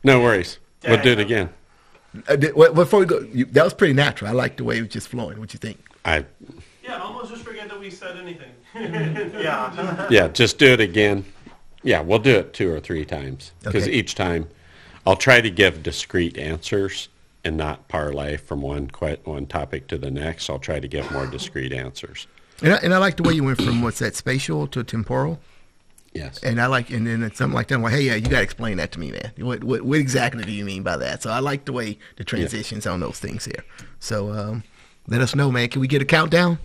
No worries. We'll do it again. Before we go, that was pretty natural. I like the way it was just flowing. What you think? Yeah, almost just forget that we said anything. Yeah. Yeah, just do it again. Yeah, we'll do it 2 or 3 times because Okay. each time I'll try to give discrete answers and not parlay from one topic to the next. I'll try to give more discrete answers. And I like the way you went from what's that, spatial to temporal. Yes. And and then it's something like that. I'm like, hey, yeah, you got to explain that to me, man. What exactly do you mean by that? So I like the way the transitions on those things here. So let us know, man. Can we get a countdown?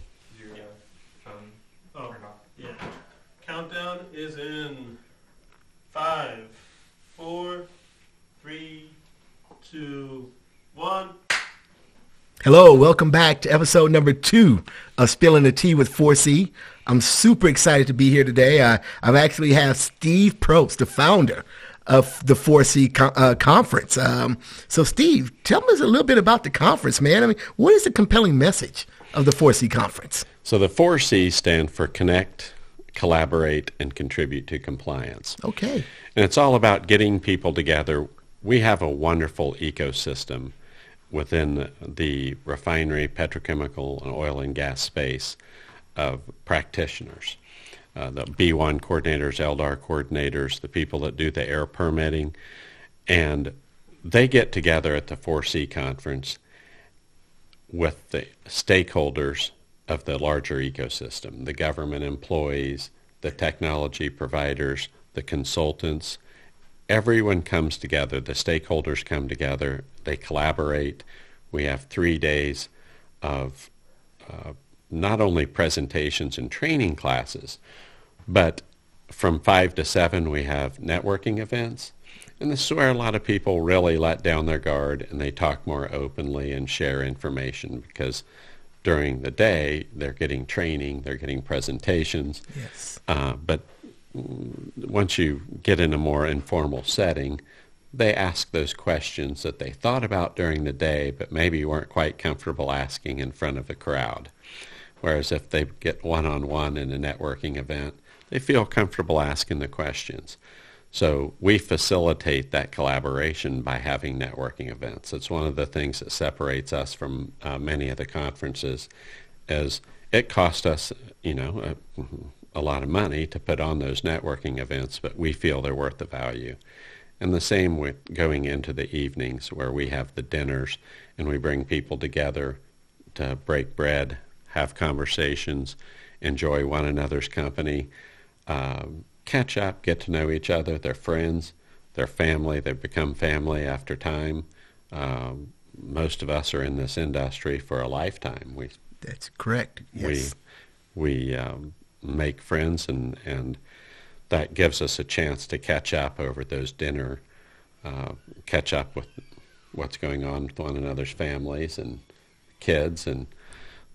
Oh, yeah. Countdown is in 5, 4, 3, 2, 1. Hello, welcome back to episode number 2 of Spilling the Tea with 4C. I'm super excited to be here today. I've actually have Steve Probst, the founder of the 4C conference. So, Steve, tell us a little bit about the conference, man. I mean, what is the compelling message of the 4C conference? So the 4C stand for Connect, Collaborate, and Contribute to Compliance. Okay. And it's all about getting people together. We have a wonderful ecosystem within the refinery, petrochemical, and oil and gas space of practitioners. The B1 coordinators, LDAR coordinators, the people that do the air permitting, and they get together at the 4C conference with the stakeholders of the larger ecosystem, the government employees, the technology providers, the consultants. Everyone comes together, the stakeholders come together, they collaborate. We have 3 days of not only presentations and training classes, but from 5 to 7 we have networking events. And this is where a lot of people really let down their guard and they talk more openly and share information because during the day they're getting training, they're getting presentations. Yes. But once you get in a more informal setting, they ask those questions that they thought about during the day, but maybe weren't quite comfortable asking in front of the crowd. Whereas if they get one-on-one in a networking event, they feel comfortable asking the questions. So we facilitate that collaboration by having networking events. It's one of the things that separates us from many of the conferences, as it cost us, a lot of money to put on those networking events, but we feel they're worth the value. And the same with going into the evenings where we have the dinners and we bring people together to break bread, have conversations, enjoy one another's company, catch up, get to know each other. They're friends, they're family, they've become family after time. Most of us are in this industry for a lifetime. That's correct. Yes. We make friends, and that gives us a chance to catch up over those dinner, catch up with what's going on with one another's families and kids, and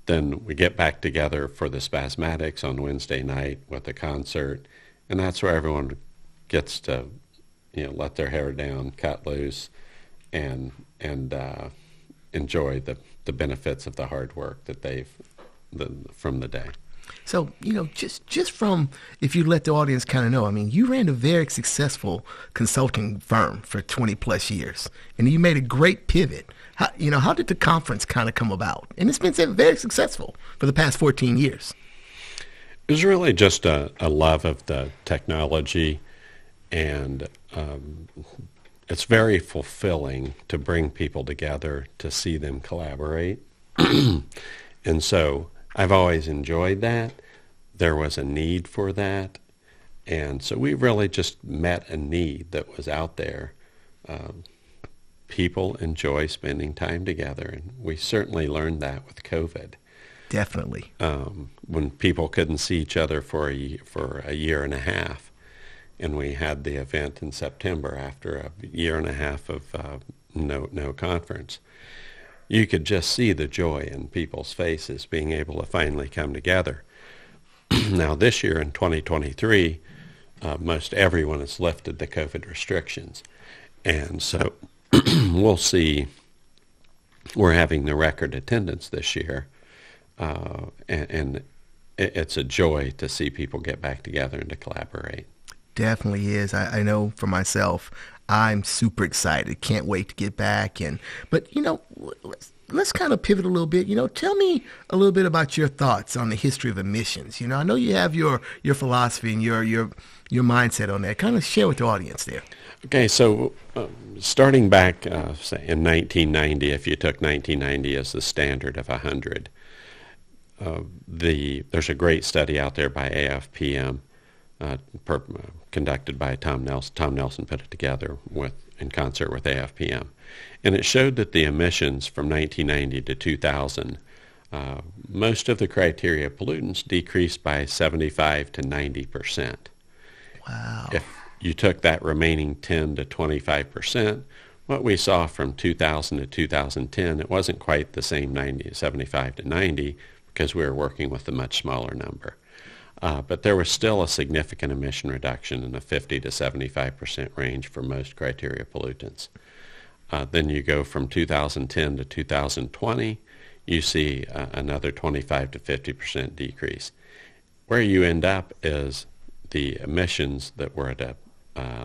then we get back together for the Spasmatics on Wednesday night with a concert, and that's where everyone gets to let their hair down, cut loose, and enjoy the benefits of the hard work that from the day. So, just from, if you let the audience kind of know, I mean, you ran a very successful consulting firm for 20 plus years, and you made a great pivot. How did the conference kind of come about? And it's been very successful for the past 14 years. It was really just a love of the technology, and it's very fulfilling to bring people together, to see them collaborate. And so I've always enjoyed that. There was a need for that. And so we really just met a need that was out there. People enjoy spending time together, and we certainly learned that with COVID. Definitely. When people couldn't see each other for a year and a half, and we had the event in September after a year and a half of no conference, you could just see the joy in people's faces being able to finally come together. Now this year in 2023, most everyone has lifted the COVID restrictions, and so we'll see. We're having the record attendance this year, and it's a joy to see people get back together and to collaborate. Definitely is. I know for myself, I'm super excited. Can't wait to get back. But let's kind of pivot a little bit. Tell me a little bit about your thoughts on the history of emissions. I know you have your philosophy and your mindset on that. Kind of share with the audience there. Okay, so starting back, say in 1990, if you took 1990 as the standard of 100, there's a great study out there by AFPM, conducted by Tom Nelson. Tom Nelson put it together in concert with AFPM, and it showed that the emissions from 1990 to 2000, most of the criteria pollutants decreased by 75 to 90%. Wow. If you took that remaining 10 to 25%, what we saw from 2000 to 2010, it wasn't quite the same 75 to 90 because we were working with a much smaller number. But there was still a significant emission reduction in the 50 to 75% range for most criteria pollutants. Then you go from 2010 to 2020, you see another 25 to 50% decrease. Where you end up is the emissions that were at a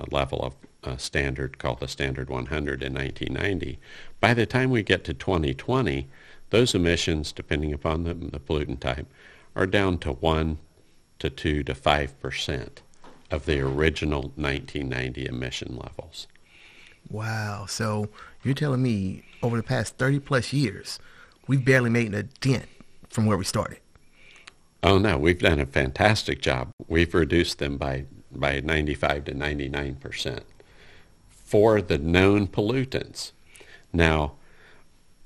level of standard called the Standard 100 in 1990. By the time we get to 2020, those emissions, depending upon the pollutant type, are down to 1 to 2 to 5% of the original 1990 emission levels. Wow. So you're telling me over the past 30 plus years, we've barely made a dent from where we started. Oh, no, we've done a fantastic job. We've reduced them by 95 to 99% for the known pollutants. Now,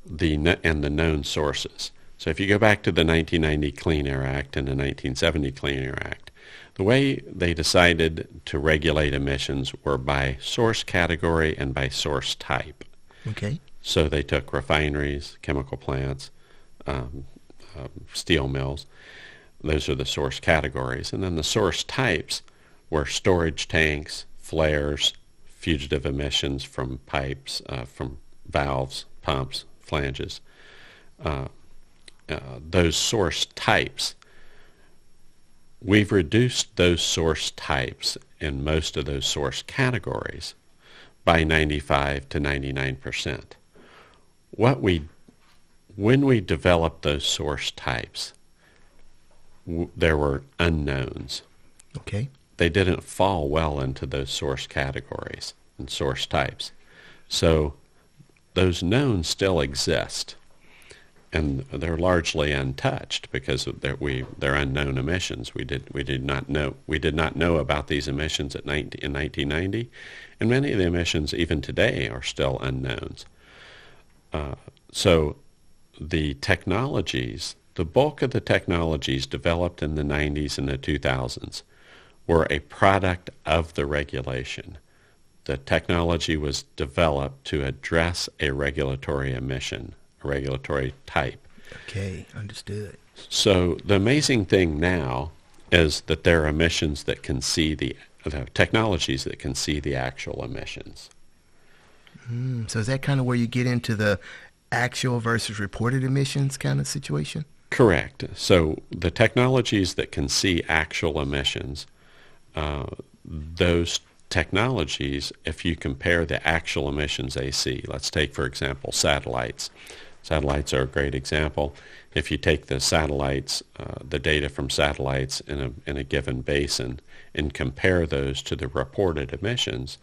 the known sources. So if you go back to the 1990 Clean Air Act and the 1970 Clean Air Act, the way they decided to regulate emissions were by source category and by source type. Okay. So they took refineries, chemical plants, steel mills. Those are the source categories. And then the source types were storage tanks, flares, fugitive emissions from pipes, from valves, pumps, flanges. Those source types, we've reduced those source types in most of those source categories by 95 to 99%. When we developed those source types, there were unknowns. Okay. They didn't fall well into those source categories and source types. So those knowns still exist, and they're largely untouched because they're unknown emissions. We did not know about these emissions in 1990, and many of the emissions even today are still unknowns. So the technologies, the bulk of the technologies developed in the 90s and the 2000s were a product of the regulation. The technology was developed to address a regulatory emission, a regulatory type. Okay, understood. So the amazing thing now is that there are emissions that can see the technologies that can see the actual emissions. So is that kind of where you get into the actual versus reported emissions kind of situation? Correct. So the technologies that can see actual emissions, those technologies, if you compare the actual emissions they see, let's take, for example, satellites. Satellites are a great example. If you take the satellites, the data from satellites in a given basin and compare those to the reported emissions,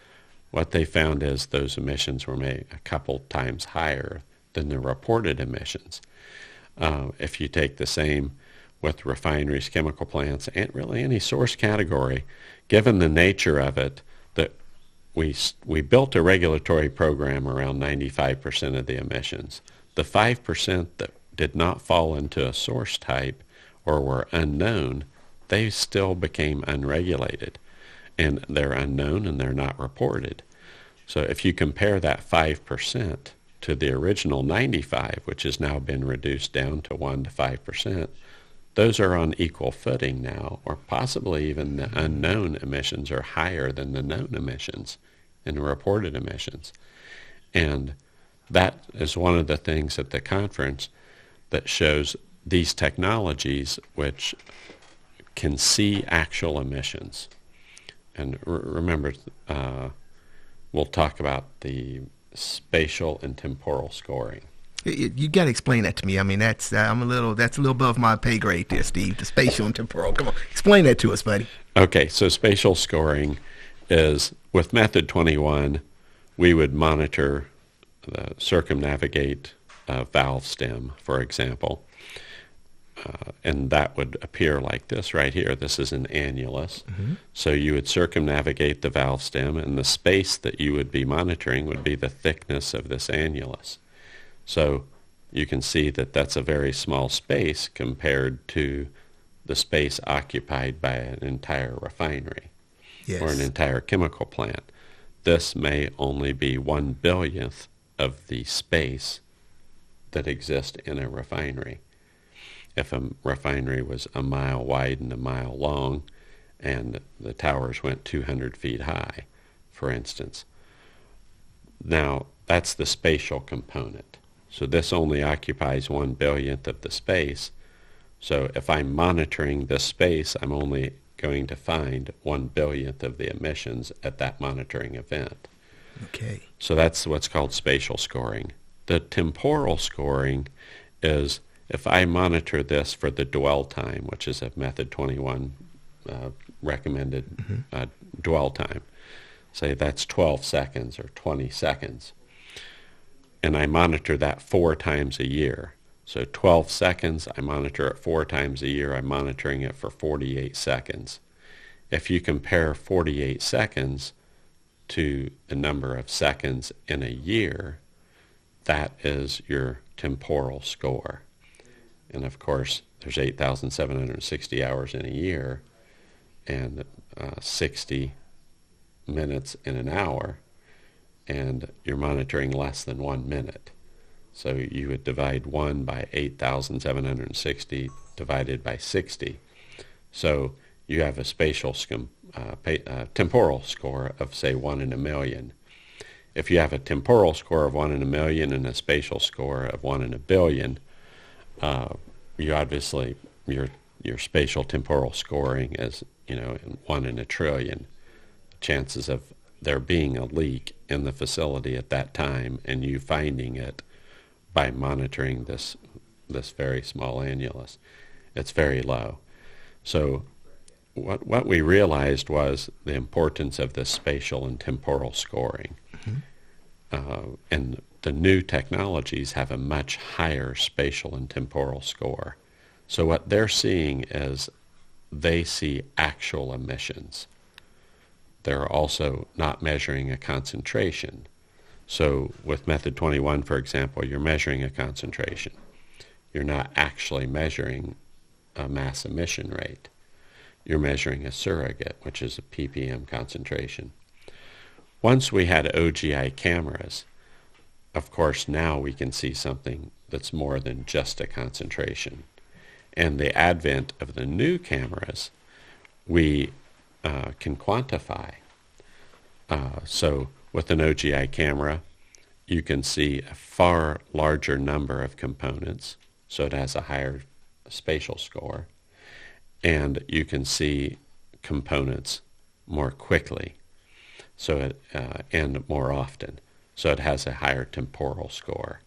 what they found is those emissions were maybe a couple times higher than the reported emissions. If you take the same with refineries, chemical plants, and really any source category, given the nature of it, that we built a regulatory program around 95% of the emissions. The 5% that did not fall into a source type or were unknown, they still became unregulated. And they're unknown and they're not reported. So if you compare that 5% to the original 95, which has now been reduced down to 1 to 5%, those are on equal footing now, or possibly even the unknown emissions are higher than the known emissions and the reported emissions. And that is one of the things at the conference that shows these technologies which can see actual emissions. And remember, we'll talk about the spatial and temporal scoring. You got to explain that to me. I mean, that's a little above my pay grade there, Steve. The spatial and temporal. Come on, explain that to us, buddy. Okay, so spatial scoring is, with method 21, we would monitor the circumnavigate valve stem, for example, and that would appear like this right here. This is an annulus. Mm-hmm. So you would circumnavigate the valve stem, and the space that you would be monitoring would be the thickness of this annulus. So you can see that that's a very small space compared to the space occupied by an entire refinery. Yes. Or an entire chemical plant. This may only be 1/billionth of the space that exists in a refinery. If a refinery was a mile wide and a mile long, and the towers went 200 feet high, for instance. Now, that's the spatial component. So this only occupies 1/billionth of the space. So if I'm monitoring this space, I'm only going to find 1/billionth of the emissions at that monitoring event. Okay. So that's what's called spatial scoring. The temporal scoring is if I monitor this for the dwell time, which is a method 21 recommended dwell time. Say that's 12 seconds or 20 seconds. And I monitor that 4 times a year. So 12 seconds, I monitor it 4 times a year. I'm monitoring it for 48 seconds. If you compare 48 seconds to the number of seconds in a year, that is your temporal score. And of course, there's 8,760 hours in a year and 60 minutes in an hour, and you're monitoring less than 1 minute. So you would divide 1 by 8,760 divided by 60. So you have a spatial temporal score of, say, 1 in a million. If you have a temporal score of 1 in a million and a spatial score of 1 in a billion, you obviously, your spatial temporal scoring is, 1 in a trillion. Chances of there being a leak in the facility at that time and you finding it by monitoring this very small annulus, it's very low. So what we realized was the importance of this spatial and temporal scoring. Mm-hmm. And the new technologies have a much higher spatial and temporal score. So what they're seeing is they see actual emissions. They're also not measuring a concentration. So with method 21, for example, you're measuring a concentration. You're not actually measuring a mass emission rate. You're measuring a surrogate, which is a ppm concentration. Once we had OGI cameras, of course, now we can see something that's more than just a concentration. And the advent of the new cameras, we can quantify. So with an OGI camera, you can see a far larger number of components, so it has a higher spatial score, and you can see components more quickly, and more often, so it has a higher temporal score.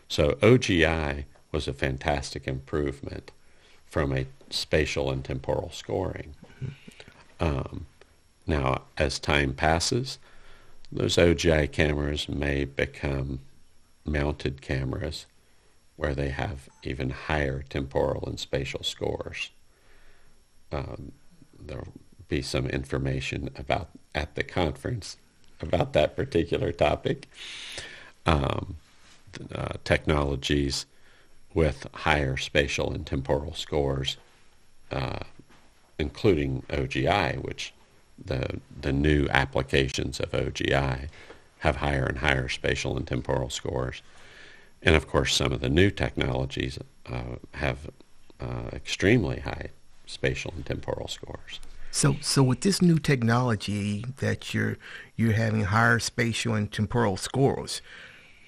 So OGI was a fantastic improvement from a spatial and temporal scoring. Now, as time passes, those OGI cameras may become mounted cameras where they have even higher temporal and spatial scores. There'll be some information at the conference about that particular topic. Technologies with higher spatial and temporal scores, including OGI, which the new applications of OGI have higher and higher spatial and temporal scores. And of course, some of the new technologies have extremely high spatial and temporal scores. So with this new technology that you're having higher spatial and temporal scores,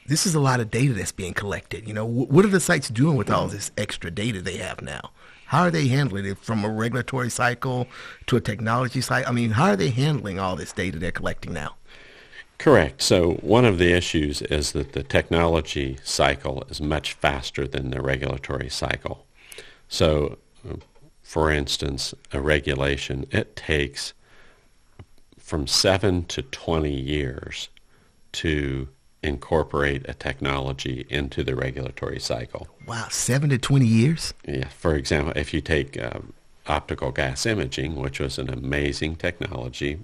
this is a lot of data that's being collected. What are the sites doing with all this extra data they have now? How are they handling it from a regulatory cycle to a technology cycle? I mean, how are they handling all this data they're collecting now? Correct. So one of the issues is that the technology cycle is much faster than the regulatory cycle. So, for instance, a regulation, it takes from 7 to 20 years to incorporate a technology into the regulatory cycle. Wow, 7 to 20 years? Yeah. For example, if you take optical gas imaging, which was an amazing technology,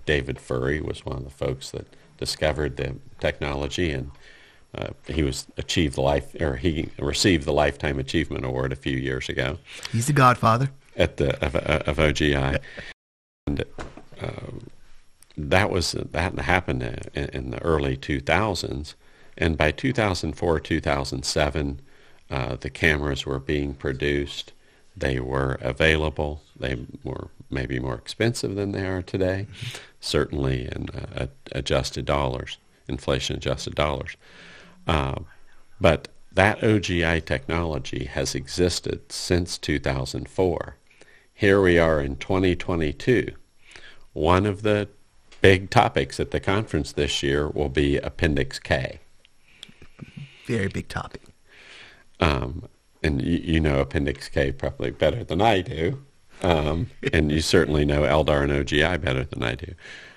David Furry was one of the folks that discovered the technology, and he received the Lifetime Achievement Award a few years ago. He's the godfather of OGI, and that happened in the early 2000s, and by 2004, 2007, the cameras were being produced. They were available. They were maybe more expensive than they are today, certainly in adjusted dollars, inflation-adjusted dollars. But that OGI technology has existed since 2004. Here we are in 2022. One of the big topics at the conference this year will be Appendix K. Very big topic. And you know Appendix K probably better than I do. And you certainly know LDAR and OGI better than I do.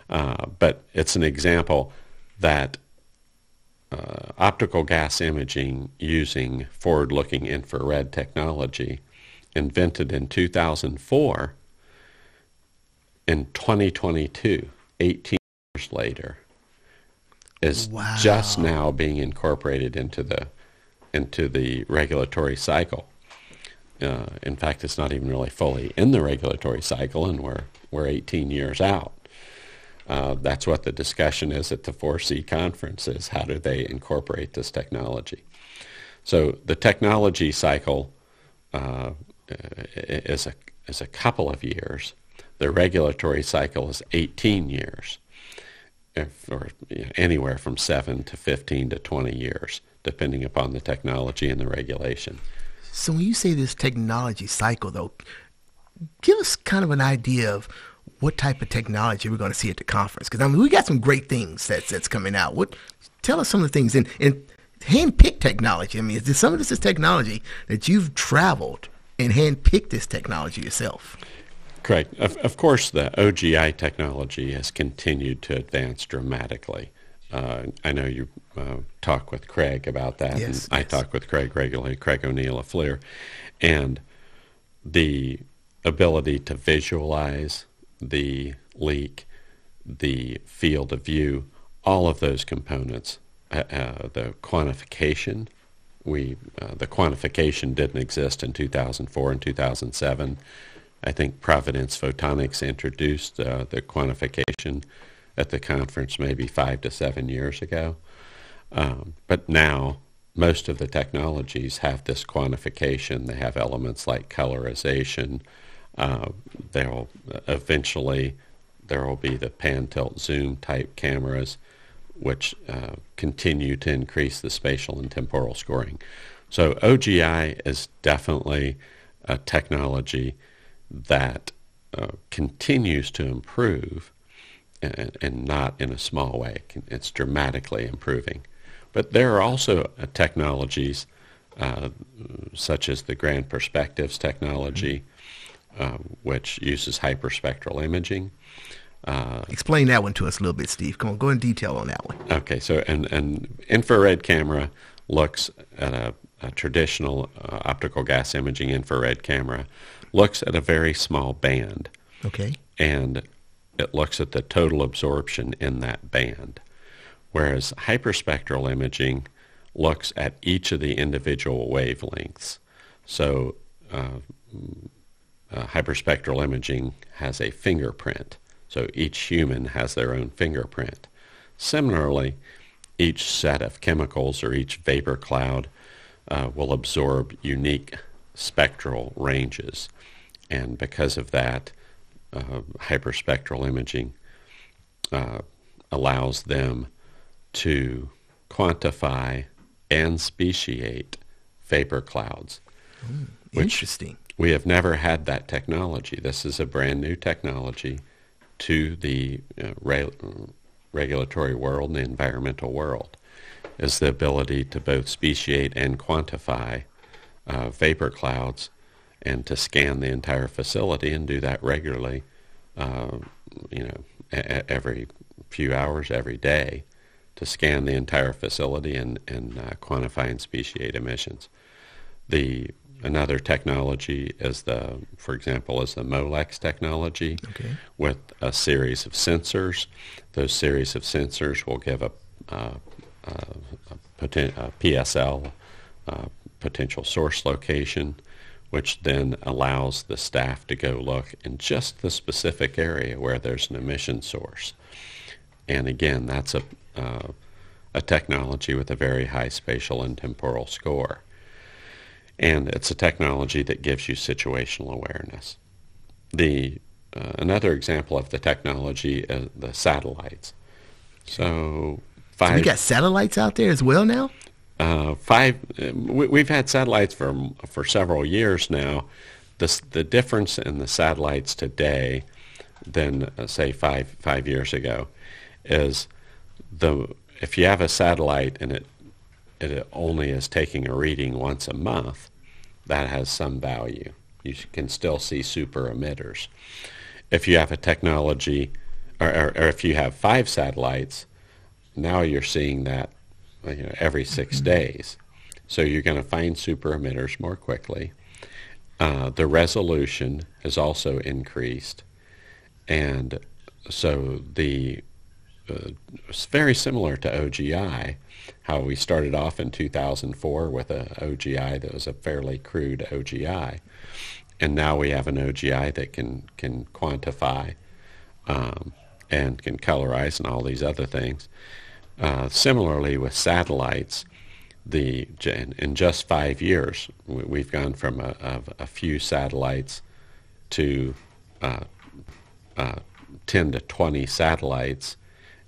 But it's an example that optical gas imaging using forward-looking infrared technology, invented in 2004, in 2022, 18 years later, is just now being incorporated into the regulatory cycle. In fact, it's not even really fully in the regulatory cycle, and we're 18 years out. That's what the discussion is at the 4C conference, is how do they incorporate this technology. So the technology cycle is a couple of years. The regulatory cycle is 18 years, or anywhere from 7 to 15 to 20 years, depending upon the technology and the regulation. So when you say this technology cycle, though, give us kind of an idea of what type of technology we're going to see at the conference. Because, I mean, we got some great things that's coming out. Tell us some of the things. And hand-picked technology. I mean, is there some of this is technology that you've traveled and hand-picked this technology yourself? Correct. Of course, the OGI technology has continued to advance dramatically. I know you talk with Craig about that, yes, and I talk with Craig regularly, Craig O'Neill of FLIR, and the ability to visualize the leak, the field of view, all of those components, the quantification. The quantification didn't exist in 2004 and 2007. I think Providence Photonics introduced the quantification at the conference maybe 5 to 7 years ago. But now most of the technologies have this quantification. They have elements like colorization. Eventually there will be the pan, tilt, zoom type cameras, which continue to increase the spatial and temporal scoring. So OGI is definitely a technology that continues to improve, and not in a small way. It's dramatically improving. But there are also technologies such as the Grand Perspectives technology, which uses hyperspectral imaging. Explain that one to us a little bit, Steve. Come on, go in detail on that one. Okay, so an infrared camera looks at a traditional optical gas imaging infrared camera, looks at a very small band. Okay. And it looks at the total absorption in that band. Whereas hyperspectral imaging looks at each of the individual wavelengths. So hyperspectral imaging has a fingerprint. So each human has their own fingerprint. Similarly, each set of chemicals or each vapor cloud will absorb unique spectral ranges. And because of that, hyperspectral imaging allows them to quantify and speciate vapor clouds. Interesting. We have never had that technology. This is a brand new technology to the regulatory world and the environmental world, is the ability to both speciate and quantify vapor clouds and to scan the entire facility and do that regularly, every few hours, every day, to scan the entire facility and quantify and speciate emissions. Another technology is for example, is the Molex technology, with a series of sensors. Those series of sensors will give a PSL, potential source location, which then allows the staff to go look in just the specific area where there's an emission source. And again, that's a technology with a very high spatial and temporal score. And it's a technology that gives you situational awareness. Another example of the technology is the satellites. So we got satellites out there as well now? We've had satellites for several years now. The difference in the satellites today than say five years ago is if you have a satellite and it only is taking a reading once a month, that has some value. You can still see super emitters. If you have a technology, or if you have 5 satellites, now you're seeing that every 6 days. So you're going to find super emitters more quickly. The resolution has also increased, and so it's very similar to OGI, how we started off in 2004 with a OGI that was a fairly crude OGI, and now we have an OGI that can quantify and can colorize and all these other things. Similarly with satellites, in just 5 years, we've gone from a few satellites to 10 to 20 satellites.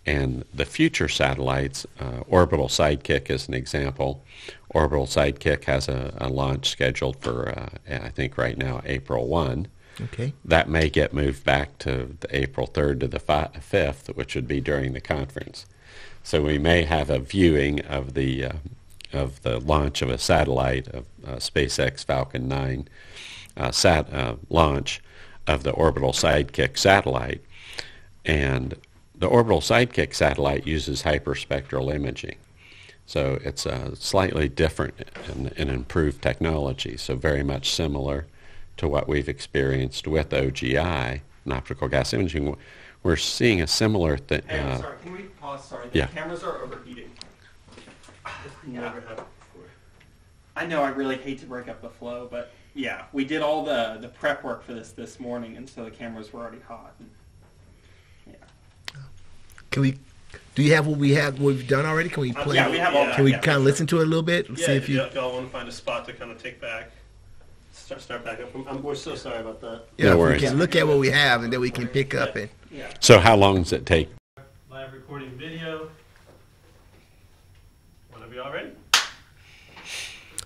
And the future satellites, Orbital Sidekick is an example. Orbital Sidekick has a launch scheduled for, I think right now, April 1. Okay. That may get moved back to the April 3rd to the 5th, which would be during the conference. So we may have a viewing of the launch of a satellite, of SpaceX Falcon 9 launch of the Orbital Sidekick satellite. And the Orbital Sidekick satellite uses hyperspectral imaging. So it's slightly different and improved technology, so very much similar to what we've experienced with OGI and optical gas imaging. We're seeing a similar thing. Hey, sorry, can we pause? Sorry, the cameras are overheating. Yeah. I know I really hate to break up the flow, but yeah, we did all the prep work for this morning, and so the cameras were already hot. And, Do you have what we've done already? Can we play? Yeah, we have all that. Can we kind of listen to it a little bit? Yeah, if y'all want to find a spot to kind of take back, start back up. We're so sorry about that. Yeah, No we worries. can look at what we have and then we can pick up and. Yeah. So how long does it take? Live recording video. Whenever y'all ready.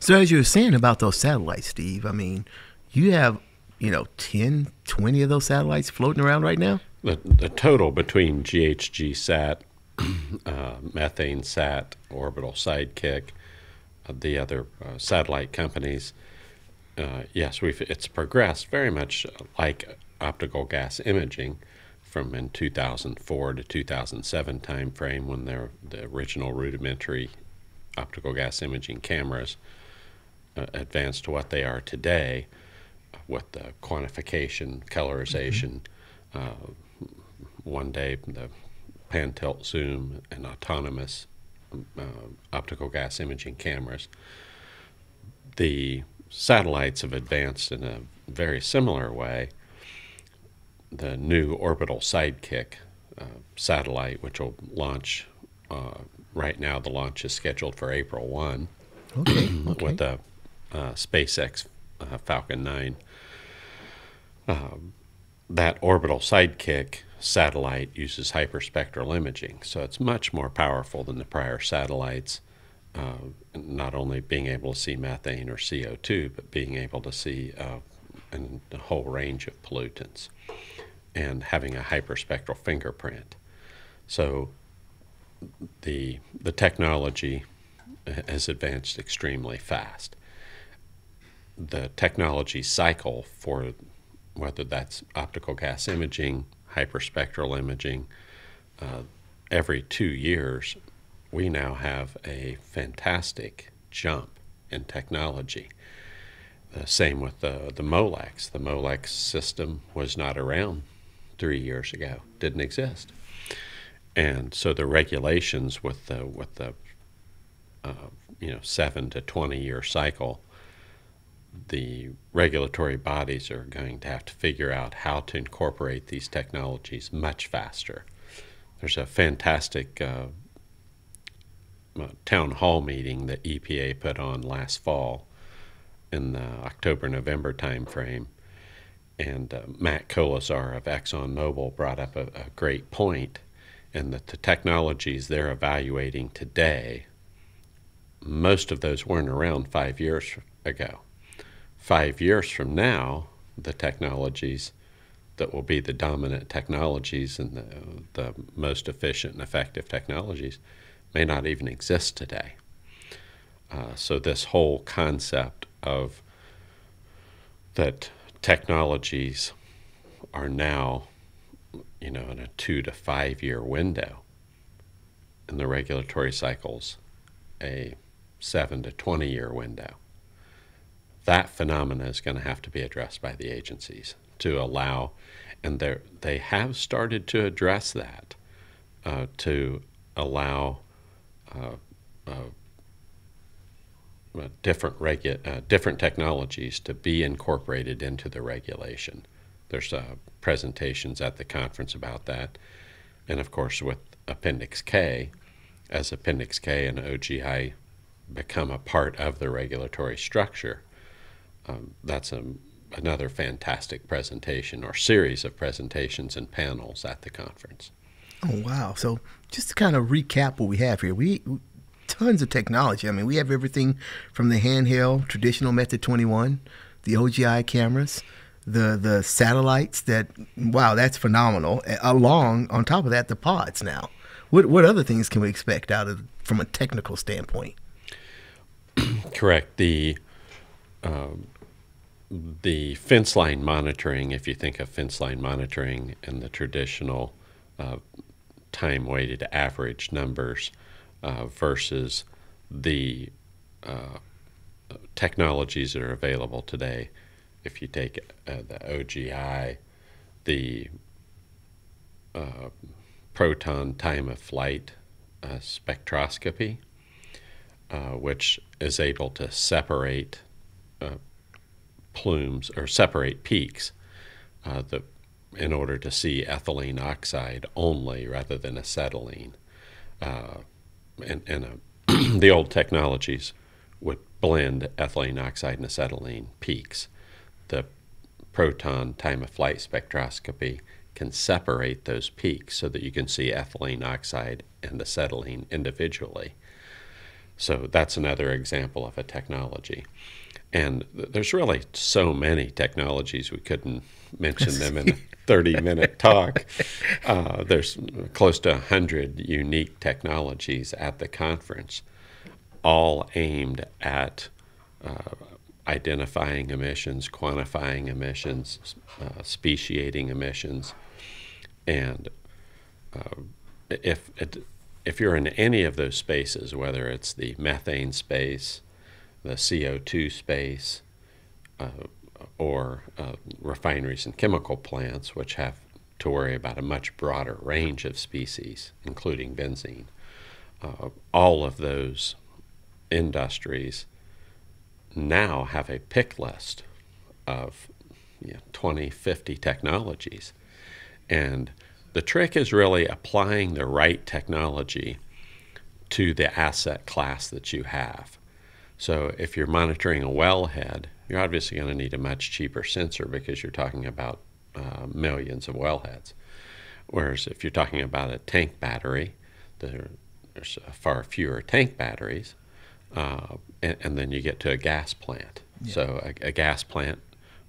So as you were saying about those satellites, Steve, I mean, you have 10, 20 of those satellites floating around right now? The total between GHG Sat, Methane Sat, Orbital Sidekick, the other satellite companies, yes, it's progressed very much like optical gas imaging from in 2004 to 2007 time frame, when the original rudimentary optical gas imaging cameras advanced to what they are today, with the quantification, colorization. One day, the pan-tilt zoom and autonomous optical gas imaging cameras. The satellites have advanced in a very similar way. The new Orbital Sidekick satellite, which will launch right now, the launch is scheduled for April 1. Okay. With the SpaceX Falcon 9. That Orbital Sidekick satellite uses hyperspectral imaging, so it's much more powerful than the prior satellites, not only being able to see methane or CO2, but being able to see and a whole range of pollutants, and having a hyperspectral fingerprint. So the technology has advanced extremely fast. The technology cycle for whether that's optical gas imaging, hyperspectral imaging, every 2 years, we now have a fantastic jump in technology. The same with the Molex. The Molex system was not around 3 years ago, didn't exist. And so the regulations with the 7 to 20 year cycle, the regulatory bodies are going to have to figure out how to incorporate these technologies much faster. There's a fantastic town hall meeting that EPA put on last fall in the October-November timeframe, and Matt Kolesar of ExxonMobil brought up a great point, and that the technologies they're evaluating today, most of those weren't around 5 years ago. 5 years from now, the technologies that will be the dominant technologies and the most efficient and effective technologies may not even exist today. So this whole concept of that technologies are now, in a 2 to 5 year window, and the regulatory cycles a 7 to 20 year window. That phenomena is going to have to be addressed by the agencies to allow, and they have started to address that, to allow different technologies to be incorporated into the regulation. There's presentations at the conference about that, and of course with Appendix K, as Appendix K and OGI become a part of the regulatory structure, that's another fantastic presentation or series of presentations and panels at the conference. Oh, wow. So just to kind of recap what we have here, we tons of technology. I mean, we have everything from the handheld, traditional Method 21, the OGI cameras, the satellites that, wow, that's phenomenal. On top of that, the pods now. What other things can we expect from a technical standpoint? Correct. The fence line monitoring, if you think of fence line monitoring and the traditional time-weighted average numbers versus the technologies that are available today. If you take the OGI, the proton time of flight spectroscopy, which is able to separate plumes or separate peaks in order to see ethylene oxide only rather than acetylene. The old technologies would blend ethylene oxide and acetylene peaks. The proton time of flight spectroscopy can separate those peaks so that you can see ethylene oxide and acetylene individually. So that's another example of a technology. And there's really so many technologies, we couldn't mention them in a 30-minute talk. There's close to 100 unique technologies at the conference, all aimed at identifying emissions, quantifying emissions, speciating emissions. And if you're in any of those spaces, whether it's the methane space, the CO2 space, or refineries and chemical plants, which have to worry about a much broader range of species, including benzene, all of those industries now have a pick list of 20, 50 technologies. And the trick is really applying the right technology to the asset class that you have. So if you're monitoring a wellhead, you're obviously going to need a much cheaper sensor because you're talking about millions of wellheads. Whereas if you're talking about a tank battery, there's far fewer tank batteries, and then you get to a gas plant. Yeah. So a gas plant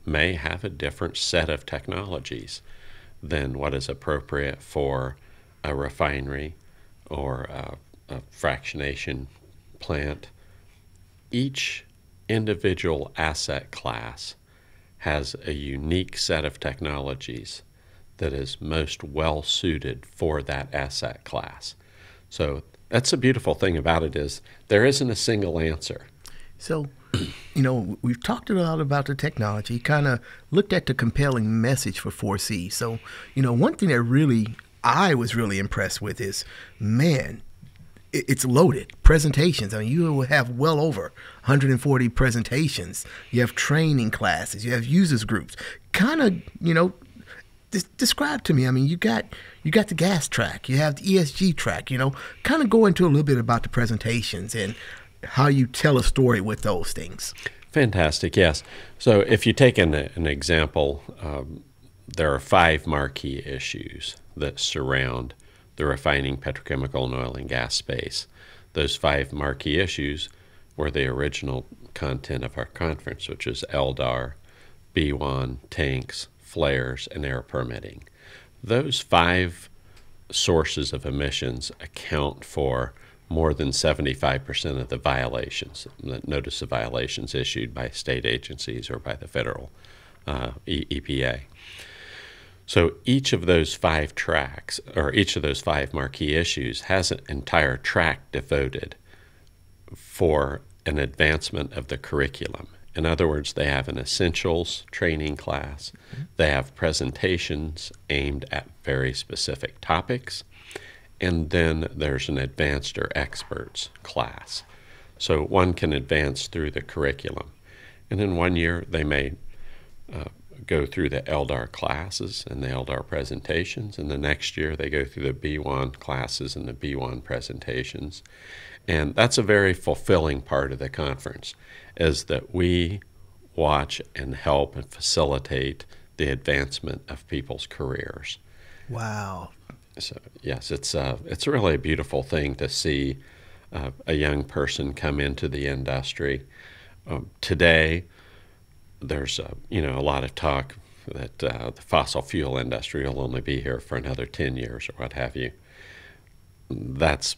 may have a different set of technologies than what is appropriate for a refinery or a fractionation plant. Each individual asset class has a unique set of technologies that is most well suited for that asset class. So that's the beautiful thing about it, is there isn't a single answer. So, we've talked a lot about the technology, kind of looked at the compelling message for 4C. So, one thing that I was really impressed with is, man, it's loaded. Presentations. I mean, you will have well over 140 presentations. You have training classes. You have users groups. Kind of, describe to me. I mean, you got the gas track. You have the ESG track. Kind of go into a little bit about the presentations and how you tell a story with those things. Fantastic, yes. So if you take an example, there are 5 marquee issues that surround the refining, petrochemical, and oil and gas space. Those 5 marquee issues were the original content of our conference, which is LDAR, B1, tanks, flares, and air permitting. Those 5 sources of emissions account for more than 75% of the violations, the notice of violations issued by state agencies or by the federal EPA. So each of those 5 tracks, or each of those 5 marquee issues, has an entire track devoted for an advancement of the curriculum. In other words, they have an essentials training class. They have presentations aimed at very specific topics. And then there's an advanced or experts class. So one can advance through the curriculum. And in one year, they may go through the LDAR classes and the LDAR presentations. And the next year, they go through the B1 classes and the B1 presentations. And that's a very fulfilling part of the conference, is that we watch and help and facilitate the advancement of people's careers. Wow. So yes, it's really a beautiful thing to see a young person come into the industry. Today, there's a lot of talk that the fossil fuel industry will only be here for another 10 years or what have you. That's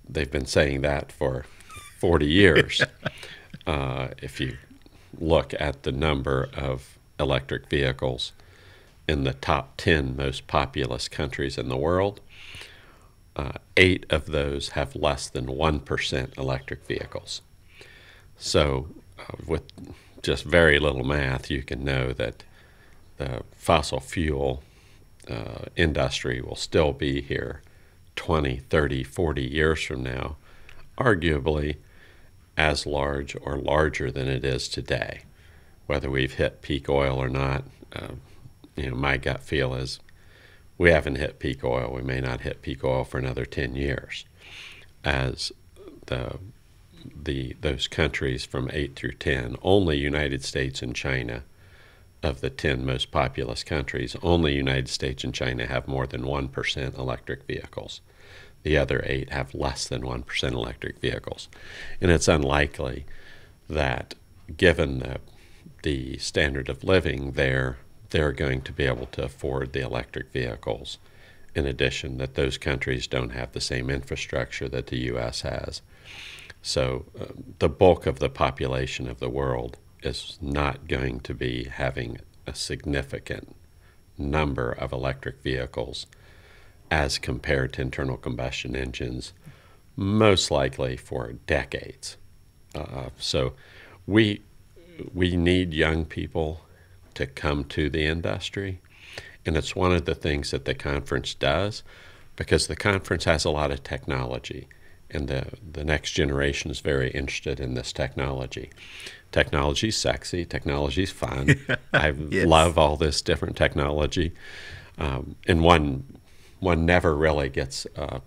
they've been saying that for 40 years. If you look at the number of electric vehicles in the top 10 most populous countries in the world, 8 of those have less than 1% electric vehicles. So with just very little math, you can know that the fossil fuel industry will still be here 20, 30, 40 years from now, arguably as large or larger than it is today. Whether we've hit peak oil or not, my gut feel is we haven't hit peak oil. We may not hit peak oil for another 10 years, as those countries from 8 through 10, only United States and China, of the 10 most populous countries, only United States and China have more than 1% electric vehicles. The other 8 have less than 1% electric vehicles. And it's unlikely that, given the standard of living there, they're going to be able to afford the electric vehicles. In addition, that those countries don't have the same infrastructure that the U.S. has. So the bulk of the population of the world is not going to be having a significant number of electric vehicles as compared to internal combustion engines, most likely for decades. So we need young people to come to the industry, and it's one of the things that the conference does, because the conference has a lot of technology, and the next generation is very interested in this technology. Technology's sexy, technology's fun. I Yes. love all this different technology, and one never really gets a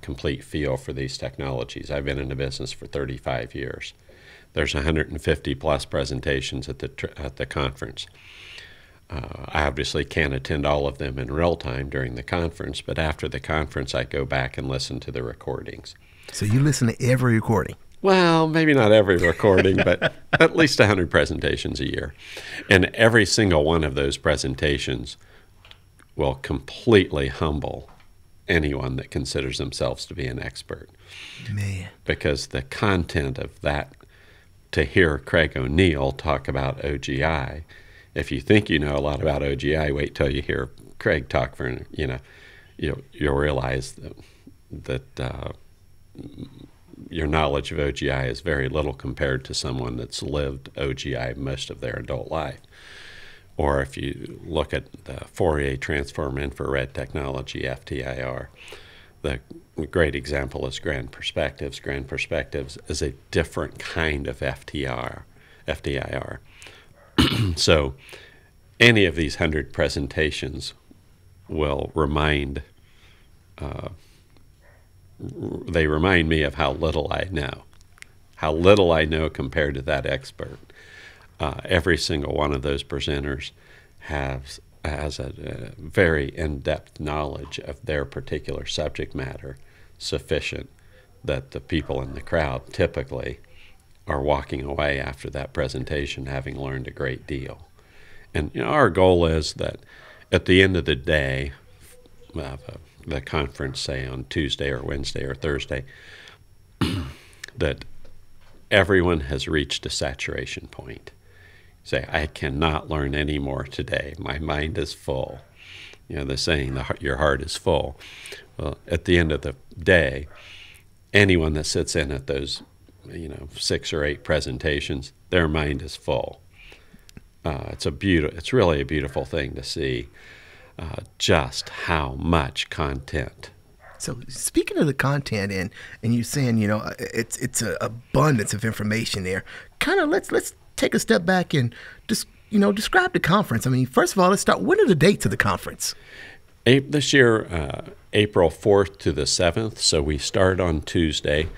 complete feel for these technologies. I've been in the business for 35 years. There's 150 plus presentations at the conference. I obviously can't attend all of them in real time during the conference, but after the conference, I go back and listen to the recordings. So you listen to every recording. Well, maybe not every recording, but at least 100 presentations a year. And every single one of those presentations will completely humble anyone that considers themselves to be an expert. Man. Because the content of that, to hear Craig O'Neill talk about OGI, if you think you know a lot about OGI, wait till you hear Craig talk for, you'll realize that your knowledge of OGI is very little compared to someone that's lived OGI most of their adult life. Or if you look at the Fourier transform infrared technology, FTIR, the great example is Grand Perspectives. Grand Perspectives is a different kind of FTIR. So any of these 100 presentations will remind me of how little I know compared to that expert. Every single one of those presenters has a very in-depth knowledge of their particular subject matter, sufficient that the people in the crowd typically are walking away after that presentation having learned a great deal. And our goal is that at the end of the day, the conference, say on Tuesday or Wednesday or Thursday, that everyone has reached a saturation point. Say, I cannot learn any more today. My mind is full. The saying, your heart is full. Well, at the end of the day, anyone that sits in at those, 6 or 8 presentations, their mind is full. It's really a beautiful thing to see just how much content. So speaking of the content and you saying, it's an abundance of information there. Kind of let's take a step back and just, describe the conference. I mean, first of all, let's start. When are the dates of the conference? This year, April 4th to the 7th. So we start on Tuesday.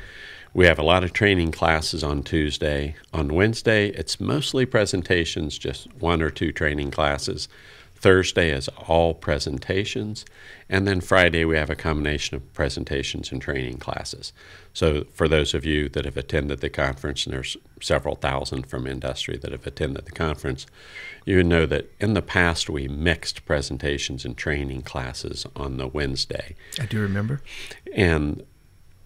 We have a lot of training classes on Tuesday. On Wednesday, it's mostly presentations, just 1 or 2 training classes. Thursday is all presentations. And then Friday, we have a combination of presentations and training classes. So for those of you that have attended the conference, and there's several thousand from industry that have attended the conference, you know that in the past we mixed presentations and training classes on the Wednesday. I do remember. And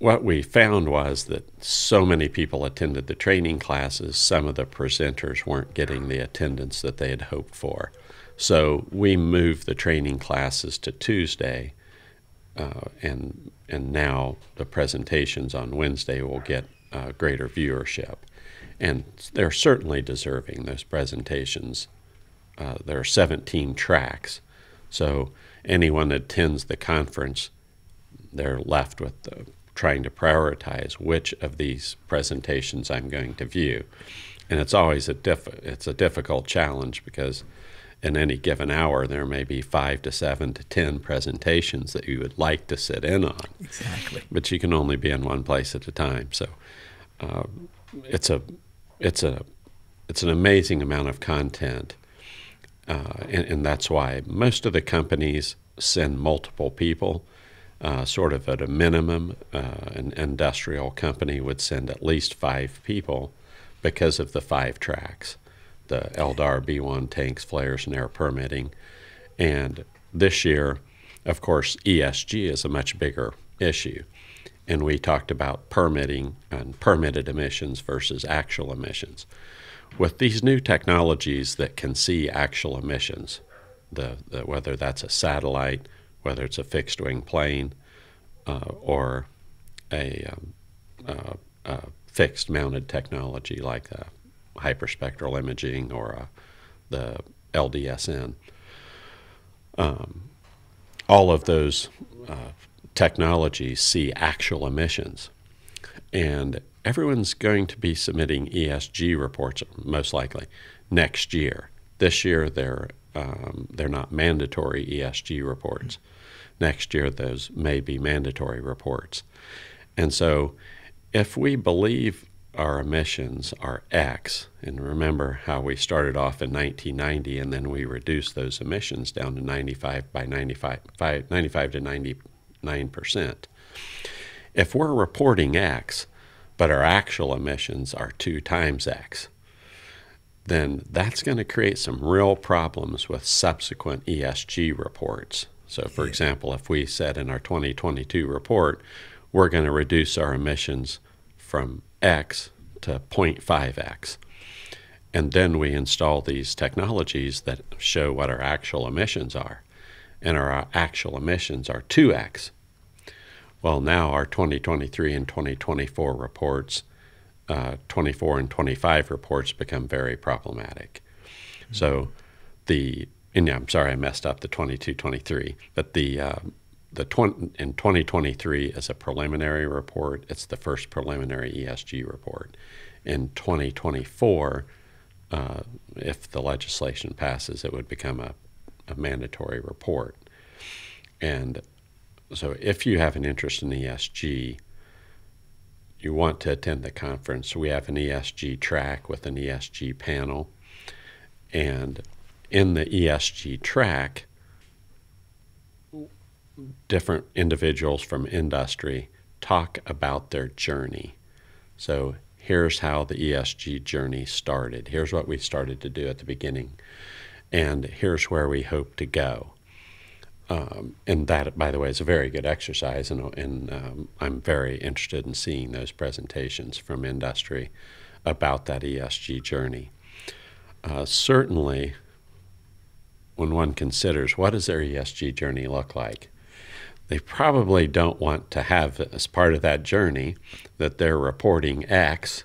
what we found was that so many people attended the training classes, some of the presenters weren't getting the attendance that they had hoped for. So we moved the training classes to Tuesday, and now the presentations on Wednesday will get greater viewership. And they're certainly deserving, those presentations. There are 17 tracks, so anyone that attends the conference, they're left with trying to prioritize which of these presentations I'm going to view. And it's always a difficult challenge, because in any given hour, there may be 5 to 7 to 10 presentations that you would like to sit in on. Exactly. But you can only be in one place at a time. So it's an amazing amount of content, and that's why most of the companies send multiple people. Sort of at a minimum, an industrial company would send at least 5 people because of the 5 tracks. The LDAR, B1, tanks, flares, and air permitting. And this year, of course, ESG is a much bigger issue. And we talked about permitting and permitted emissions versus actual emissions. With these new technologies that can see actual emissions, whether that's a satellite, whether it's a fixed-wing plane, or a fixed-mounted technology like hyperspectral imaging or the LDSN. All of those technologies see actual emissions. And everyone's going to be submitting ESG reports, most likely, next year. This year, they're not mandatory ESG reports. Next year, those may be mandatory reports. And so if we believe our emissions are X, and remember how we started off in 1990 and then we reduced those emissions down to 95 to 99%. If we're reporting X, but our actual emissions are 2 times X, then that's going to create some real problems with subsequent ESG reports. So, for example, if we said in our 2022 report, we're going to reduce our emissions from X to 0.5X, and then we install these technologies that show what our actual emissions are, and our actual emissions are 2X. Well, now our 2023 and 2024 reports, 24 and 25 reports become very problematic. Mm-hmm. So I'm sorry I messed up the 22-23, but in 2023 is a preliminary report. It's the first preliminary ESG report. In 2024, if the legislation passes, it would become a mandatory report. And so if you have an interest in ESG, you want to attend the conference. We have an ESG track with an ESG panel. And in the ESG track, different individuals from industry talk about their journey. So here's how the ESG journey started. Here's what we started to do at the beginning. And here's where we hope to go. And that, by the way, is a very good exercise, and I'm very interested in seeing those presentations from industry about that ESG journey. Certainly, when one considers what does their ESG journey look like, they probably don't want to have as part of that journey that they're reporting X,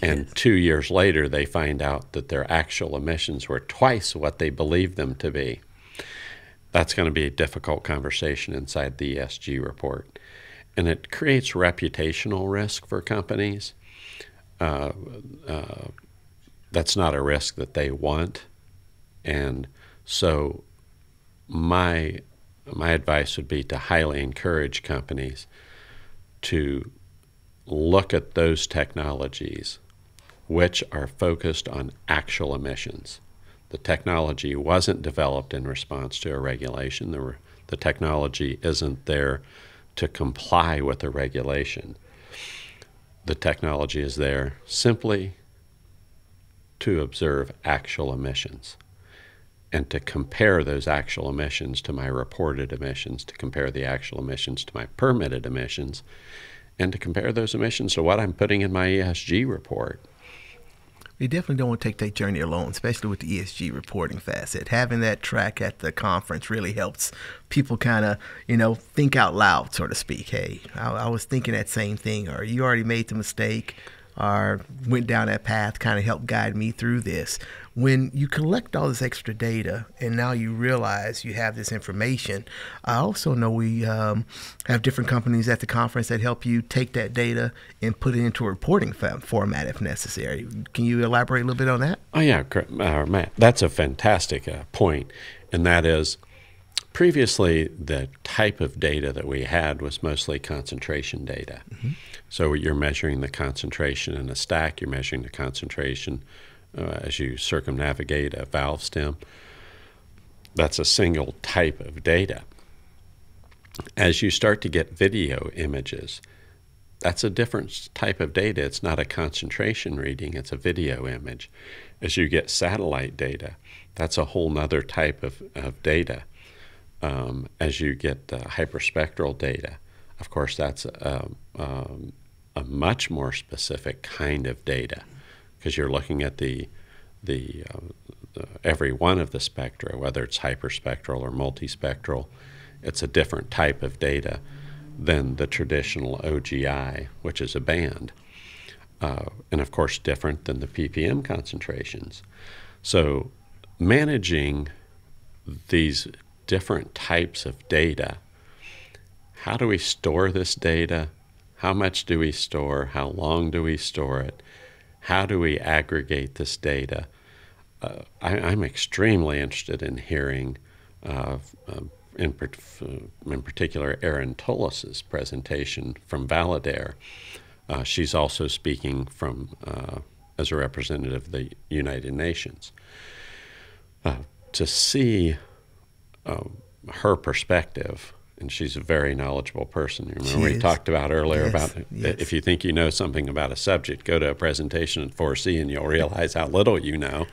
and 2 years later they find out that their actual emissions were twice what they believed them to be. That's going to be a difficult conversation inside the ESG report. And it creates reputational risk for companies. That's not a risk that they want. And so my advice would be to highly encourage companies to look at those technologies which are focused on actual emissions. The technology wasn't developed in response to a regulation. The technology isn't there to comply with a regulation. The technology is there simply to observe actual emissions and to compare those actual emissions to my reported emissions, to compare the actual emissions to my permitted emissions, and to compare those emissions to what I'm putting in my ESG report. You definitely don't want to take that journey alone, especially with the ESG reporting facet. Having that track at the conference really helps people kind of, think out loud, so to speak. Hey, I was thinking that same thing, or you already made the mistake, or went down that path, kind of helped guide me through this. When you collect all this extra data and now you realize you have this information, I also know we have different companies at the conference that help you take that data and put it into a reporting format if necessary. Can you elaborate a little bit on that? Oh, yeah, Matt, that's a fantastic point. And that is, previously, the type of data that we had was mostly concentration data. Mm-hmm. So you're measuring the concentration in a stack, you're measuring the concentration as you circumnavigate a valve stem. That's a single type of data. As you start to get video images, that's a different type of data. It's not a concentration reading, it's a video image. As you get satellite data, that's a whole nother type of data. As you get hyperspectral data, of course, that's a much more specific kind of data, because you're looking at the every one of the spectra, whether it's hyperspectral or multispectral. It's a different type of data than the traditional OGI, which is a band, and of course different than the ppm concentrations. So managing these different types of data, how do we store this data? How much do we store? How long do we store it? How do we aggregate this data? I'm extremely interested in hearing, in particular, Erin Tullis's presentation from Validare. She's also speaking as a representative of the United Nations. To see her perspective and she's a very knowledgeable person. You She remember we is. talked about earlier Yes, about yes. if you think you know something about a subject, go to a presentation at 4C and you'll realize how little you know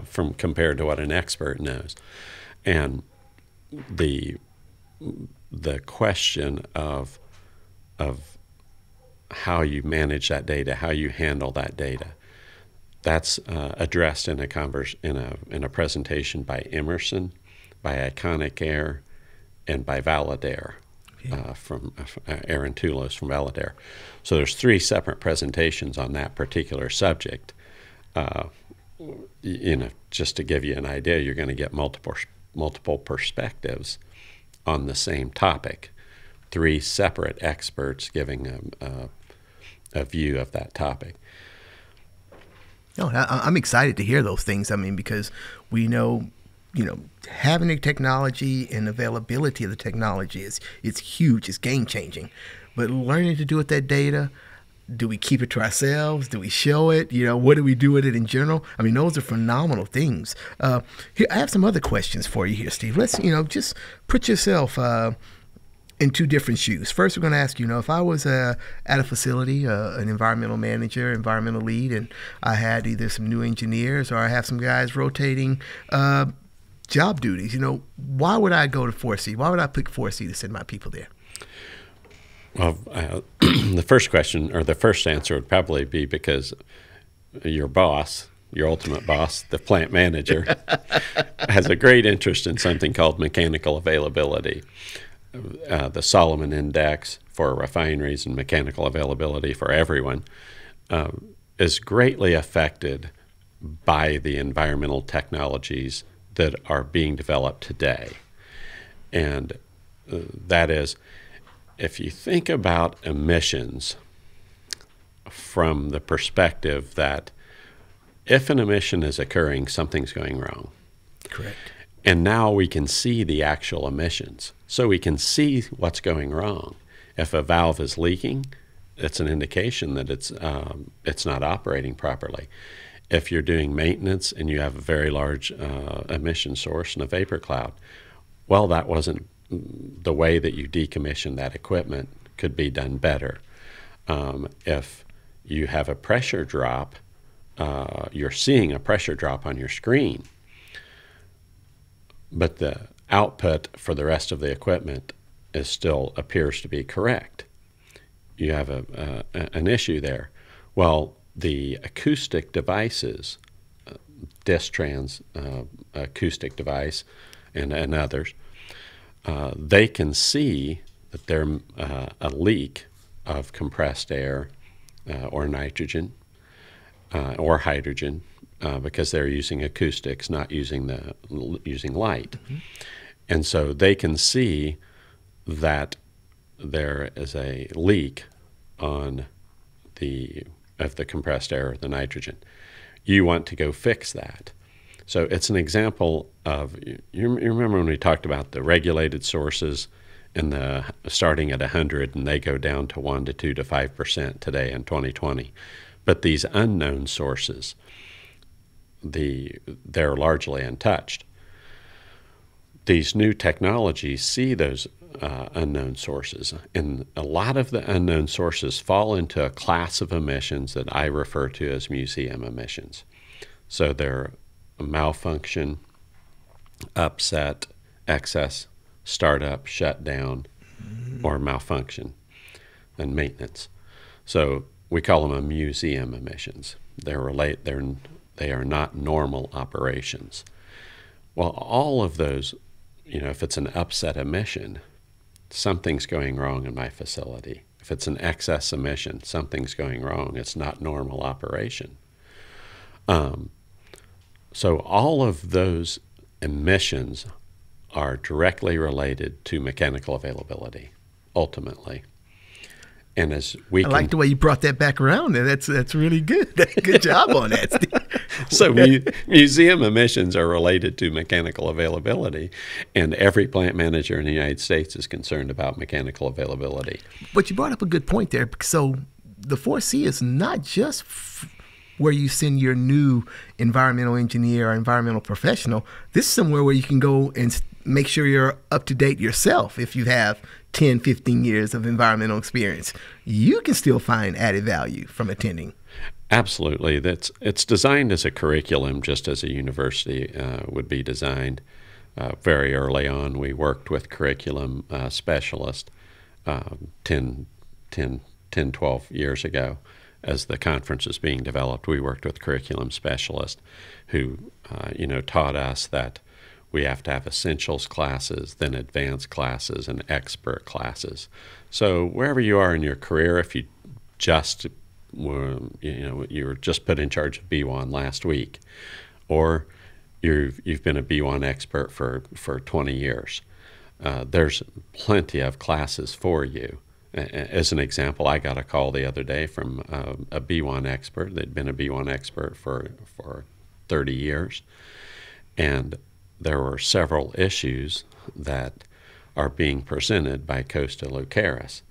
from compared to what an expert knows. And the question of how you manage that data, how you handle that data, that's addressed in a presentation by Emerson, by Iconic Air, and by Valadair, from Aaron Toulos from Valadair. So there's 3 separate presentations on that particular subject. Just to give you an idea, you're going to get multiple perspectives on the same topic. 3 separate experts giving a view of that topic. No, I'm excited to hear those things. I mean, because we know, having the technology and availability of the technology it's huge. It's game changing. But learning to do with that data, do we keep it to ourselves? Do we show it? What do we do with it in general? I mean, those are phenomenal things. Here, I have some other questions for you here, Steve. Let's, just put yourself in 2 different shoes. First, we're going to ask you, if I was at a facility, an environmental manager, environmental lead, and I had either some new engineers or I have some guys rotating job duties, why would I go to 4C? Why would I pick 4C to send my people there? Well, the first question, or the first answer, would probably be because your boss, your ultimate boss, the plant manager, has a great interest in something called mechanical availability. The Solomon Index for refineries and mechanical availability for everyone is greatly affected by the environmental technologies that are being developed today. And that is, if you think about emissions from the perspective that if an emission is occurring, something's going wrong. Correct. And now we can see the actual emissions. So we can see what's going wrong. If a valve is leaking, it's an indication that it's not operating properly. If you're doing maintenance and you have a very large emission source and a vapor cloud, well, that wasn't the way that you decommissioned that equipment could be done better. If you have a pressure drop, you're seeing a pressure drop on your screen, but the output for the rest of the equipment still appears to be correct. You have an issue there. Well, the acoustic devices, Distrans acoustic device and others, they can see that there's a leak of compressed air or nitrogen or hydrogen because they're using acoustics, not using light. Mm-hmm. And so they can see that there is a leak on the compressed air, the nitrogen. You want to go fix that. So it's an example of, you remember when we talked about the regulated sources and starting at 100 and they go down to 1 to 2 to 5% today in 2020. But these unknown sources, they're largely untouched. These new technologies see those unknown sources, and a lot of the unknown sources fall into a class of emissions that I refer to as museum emissions. So they're malfunction, upset, excess, startup, shutdown, or malfunction, and maintenance. So we call them a museum emissions. They are not normal operations. Well, all of those, if it's an upset emission, something's going wrong in my facility. If it's an excess emission, something's going wrong. It's not normal operation. So all of those emissions are directly related to mechanical availability, ultimately. And as we I like the way you brought that back around there. That's really good. Good job on that, Steve. So museum emissions are related to mechanical availability, and every plant manager in the United States is concerned about mechanical availability. But you brought up a good point there. So the 4C is not just where you send your new environmental engineer or environmental professional. This is somewhere where you can go and make sure you're up to date yourself. If you have 10, 15 years of environmental experience, you can still find added value from attending. Absolutely. It's designed as a curriculum, just as a university would be designed. Very early on, we worked with curriculum specialists 10, 12 years ago. As the conference was being developed, we worked with curriculum specialists who, taught us that we have to have essentials classes, then advanced classes, and expert classes. So wherever you are in your career, if you just you were just put in charge of B1 last week, or you've been a B1 expert for 20 years, there's plenty of classes for you. As an example, I got a call the other day from a B1 expert. They'd been a B1 expert for 30 years, and there were several issues that are being presented by Costa Lucaris.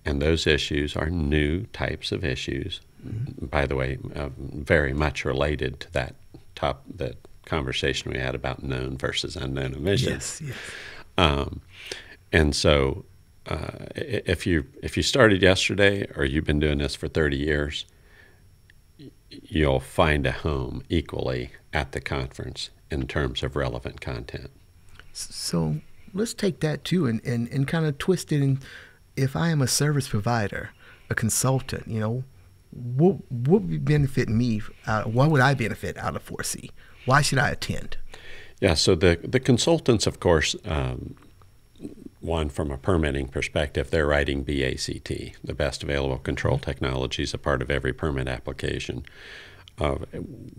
And those issues are new types of issues, by the way, very much related to that conversation we had about known versus unknown emissions. Yes. And so if you started yesterday or you've been doing this for 30 years, you'll find a home equally at the conference in terms of relevant content. So let's take that too and kind of twist it in. If I am a service provider, a consultant, what would benefit me? What would I benefit out of 4C? Why should I attend? Yeah, so the consultants, of course, one, from a permitting perspective, they're writing BACT, the best available control technology, is a part of every permit application.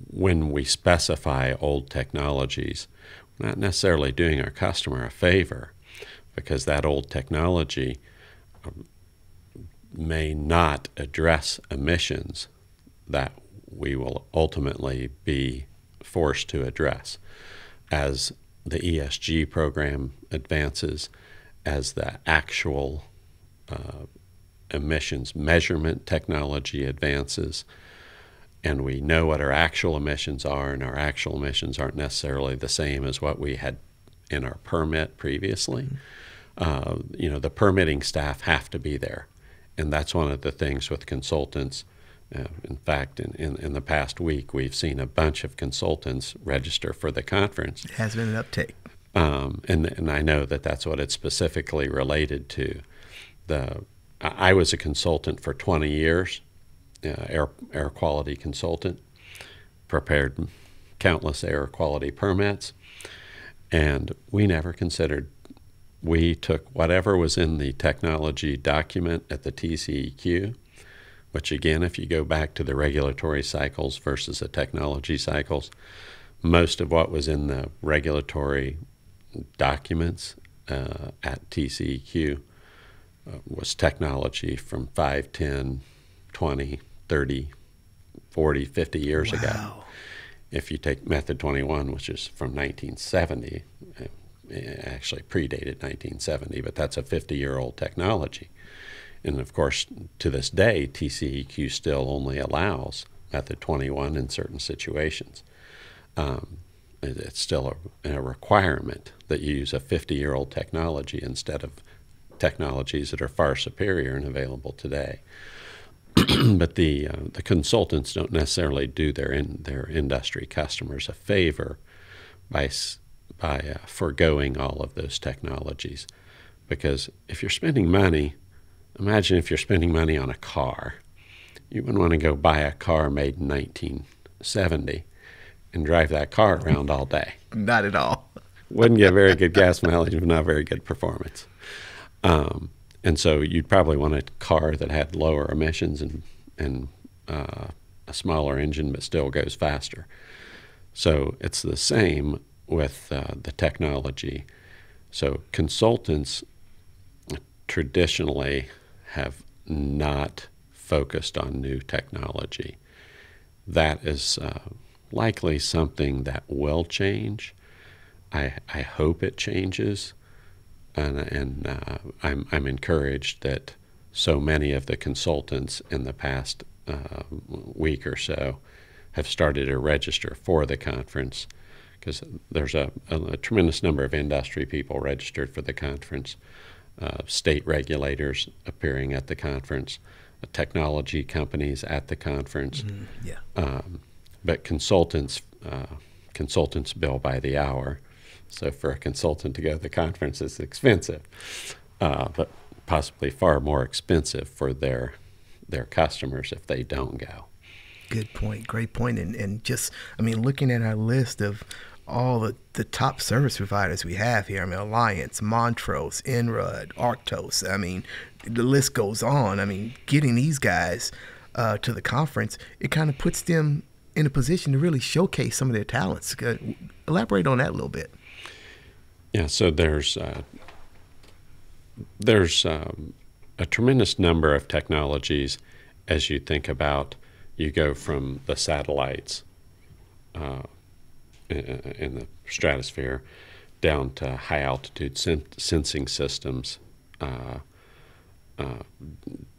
When we specify old technologies, we're not necessarily doing our customer a favor, because that old technology may not address emissions that we will ultimately be forced to address. As the ESG program advances, as the actual emissions measurement technology advances, and we know what our actual emissions are, and our actual emissions aren't necessarily the same as what we had in our permit previously, the permitting staff have to be there. And that's one of the things with consultants. In fact, in the past week, we've seen a bunch of consultants register for the conference. It has been an uptake. And I know that that's what it's specifically related to. I was a consultant for 20 years, air quality consultant, prepared countless air quality permits, and we never considered. We took whatever was in the technology document at the TCEQ, which again, if you go back to the regulatory cycles versus the technology cycles, most of what was in the regulatory documents at TCEQ was technology from 5, 10, 20, 30, 40, 50 years ago. If you take Method 21, which is from 1970, it actually predated 1970, but that's a 50-year-old technology. And of course, to this day, TCEQ still only allows Method 21 in certain situations. It's still a requirement that you use a 50-year-old technology instead of technologies that are far superior and available today. But the consultants don't necessarily do their industry customers a favor by foregoing all of those technologies. Because if you're spending money, imagine if you're spending money on a car. You wouldn't want to go buy a car made in 1970 and drive that car around all day. Not at all. Wouldn't get very good gas mileage and not very good performance. And so you'd probably want a car that had lower emissions and a smaller engine but still goes faster. So it's the same with the technology. So consultants traditionally have not focused on new technology. That is likely something that will change. I hope it changes, and I'm encouraged that so many of the consultants in the past week or so have started to register for the conference, because there's a tremendous number of industry people registered for the conference, state regulators appearing at the conference, technology companies at the conference. But consultants bill by the hour. So for a consultant to go to the conference is expensive, but possibly far more expensive for their customers if they don't go. Good point. Great point. And just, I mean, looking at our list of all the top service providers we have here, I mean, Alliance, Montrose, Enrud, Arctos, I mean, the list goes on. I mean, getting these guys to the conference, it kind of puts them in a position to really showcase some of their talents. Elaborate on that a little bit. Yeah, so there's a tremendous number of technologies as you think about. You go from the satellites in the stratosphere down to high altitude sensing systems,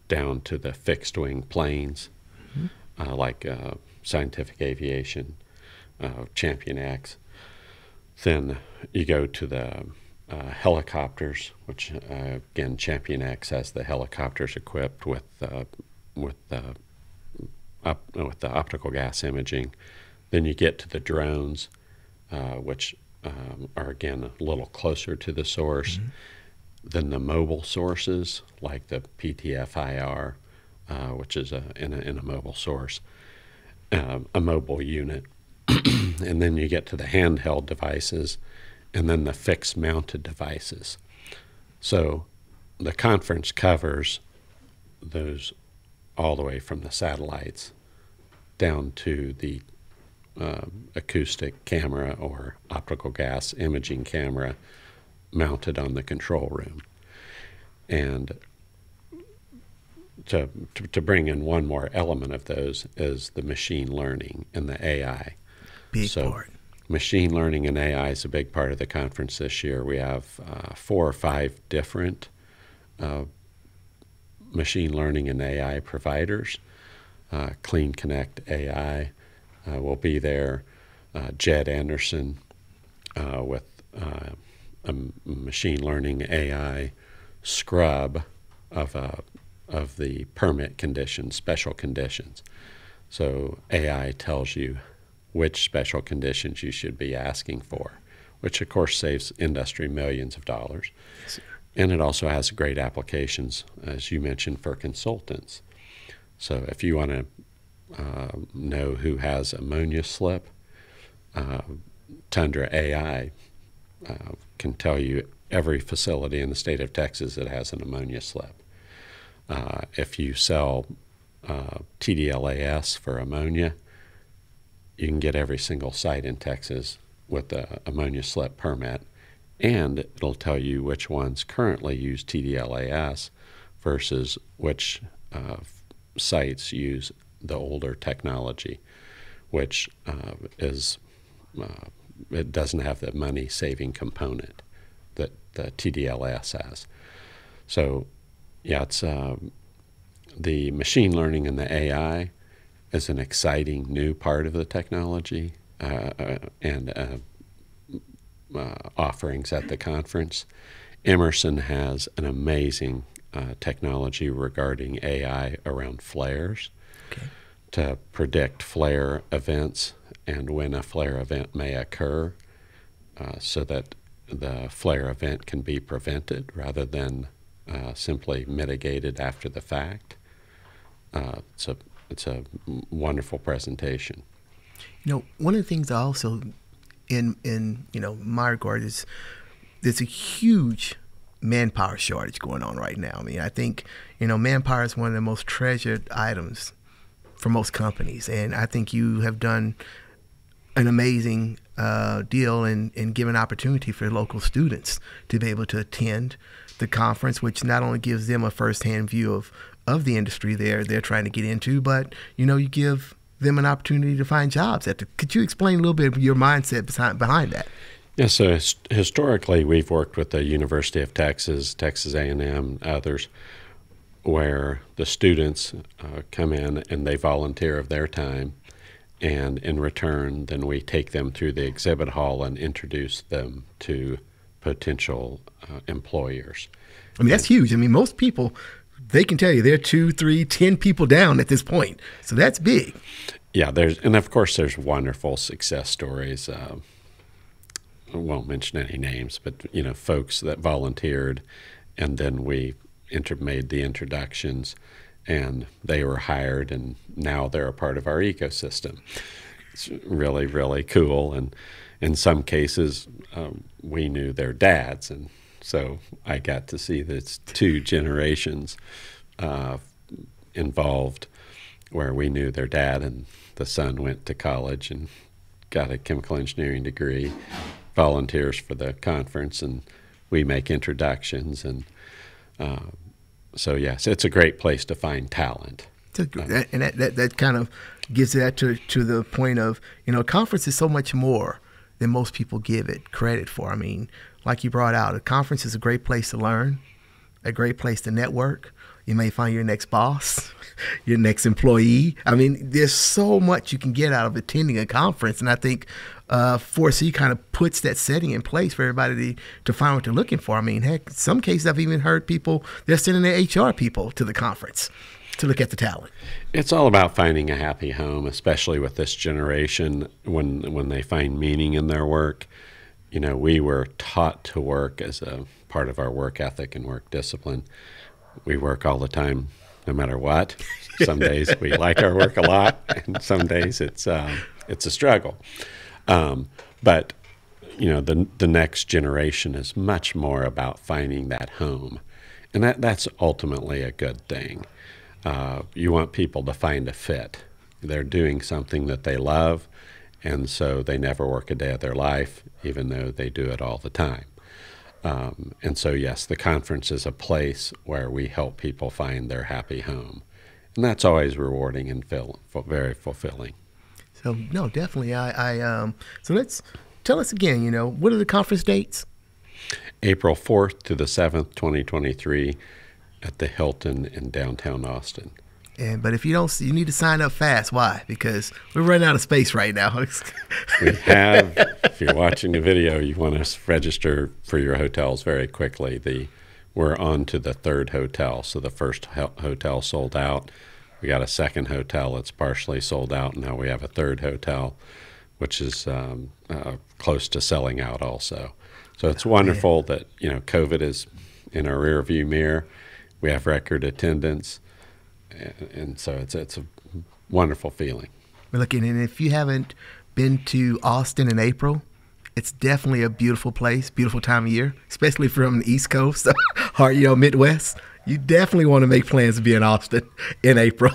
down to the fixed wing planes, like Scientific Aviation, Champion X. Then you go to the helicopters, which again, Champion X has the helicopters equipped with the optical gas imaging. Then you get to the drones, which are again a little closer to the source. Then the mobile sources, like the PTFIR, which is in a mobile source, a mobile unit. And then you get to the handheld devices, and then the fixed mounted devices. So the conference covers those all the way from the satellites down to the acoustic camera or optical gas imaging camera mounted on the control room. And to bring in one more element of those is the machine learning and the AI. Big part. Machine learning and AI is a big part of the conference this year. We have 4 or 5 different machine learning and AI providers. Clean Connect AI will be there. Jed Anderson with a machine learning AI scrub of the permit conditions, special conditions. So AI tells you which special conditions you should be asking for, which of course saves industry millions of dollars. Yes, and it also has great applications, as you mentioned, for consultants. So if you want to know who has ammonia slip, Tundra AI can tell you every facility in the state of Texas that has an ammonia slip. If you sell TDLAS for ammonia, you can get every single site in Texas with the ammonia slip permit, and it'll tell you which ones currently use TDLAS versus which sites use the older technology, which it doesn't have the money-saving component that the TDLAS has. So, yeah, it's the machine learning and the AI is an exciting new part of the technology and offerings at the conference. Emerson has an amazing technology regarding AI around flares to predict flare events and when a flare event may occur so that the flare event can be prevented rather than simply mitigated after the fact. It's a wonderful presentation. You know, one of the things I also, in my regard, is there's a huge manpower shortage going on right now. I mean, I think, manpower is one of the most treasured items for most companies. And I think you have done an amazing deal in giving opportunity for local students to be able to attend the conference, which not only gives them a firsthand view of the industry they're trying to get into, but, you give them an opportunity to find jobs. Could you explain a little bit of your mindset behind that? Yeah, so historically we've worked with the University of Texas, Texas A&M, others, where the students come in and they volunteer of their time, and in return, then we take them through the exhibit hall and introduce them to potential employers. I mean, that's huge. I mean, most people, they can tell you they're 2, 3, 10 people down at this point. So that's big. Yeah, and of course there's wonderful success stories. I won't mention any names, but folks that volunteered, and then we made the introductions, and they were hired, and now they're a part of our ecosystem. It's really, really cool. And in some cases, we knew their dads, and so I got to see this 2 generations involved, where we knew their dad, and the son went to college and got a chemical engineering degree, volunteers for the conference, and we make introductions. And so, yes, it's a great place to find talent. And that kind of gives that to the point of, a conference is so much more than most people give it credit for. I mean, like you brought out, a conference is a great place to learn, a great place to network. You may find your next boss, your next employee. I mean, there's so much you can get out of attending a conference. And I think 4C kind of puts that setting in place for everybody to find what they're looking for. I mean, heck, in some cases I've even heard people, they're sending their HR people to the conference to look at the talent. It's all about finding a happy home, especially with this generation, when they find meaning in their work. We were taught to work as a part of our work ethic and work discipline. We work all the time, no matter what. Some days we like our work a lot, and some days it's a struggle. But the next generation is much more about finding that home, and that's ultimately a good thing. You want people to find a fit. They're doing something that they love, and so they never work a day of their life, even though they do it all the time. And so, yes, the conference is a place where we help people find their happy home. And that's always rewarding and very fulfilling. So, no, definitely. So let's tell us again, what are the conference dates? April 4th to the 7th, 2023 at the Hilton in downtown Austin. But if you don't, you need to sign up fast. Why? Because we're running out of space right now. We have, if you're watching the video, you want to register for your hotels very quickly. We're on to the 3rd hotel. So the first hotel sold out. We got a second hotel that's partially sold out. Now we have a 3rd hotel, which is close to selling out also. So it's wonderful that, COVID is in our rearview mirror. We have record attendance. And so it's a wonderful feeling. Look, and if you haven't been to Austin in April, it's definitely a beautiful place, beautiful time of year, especially from the East Coast or Midwest. You definitely want to make plans to be in Austin in April.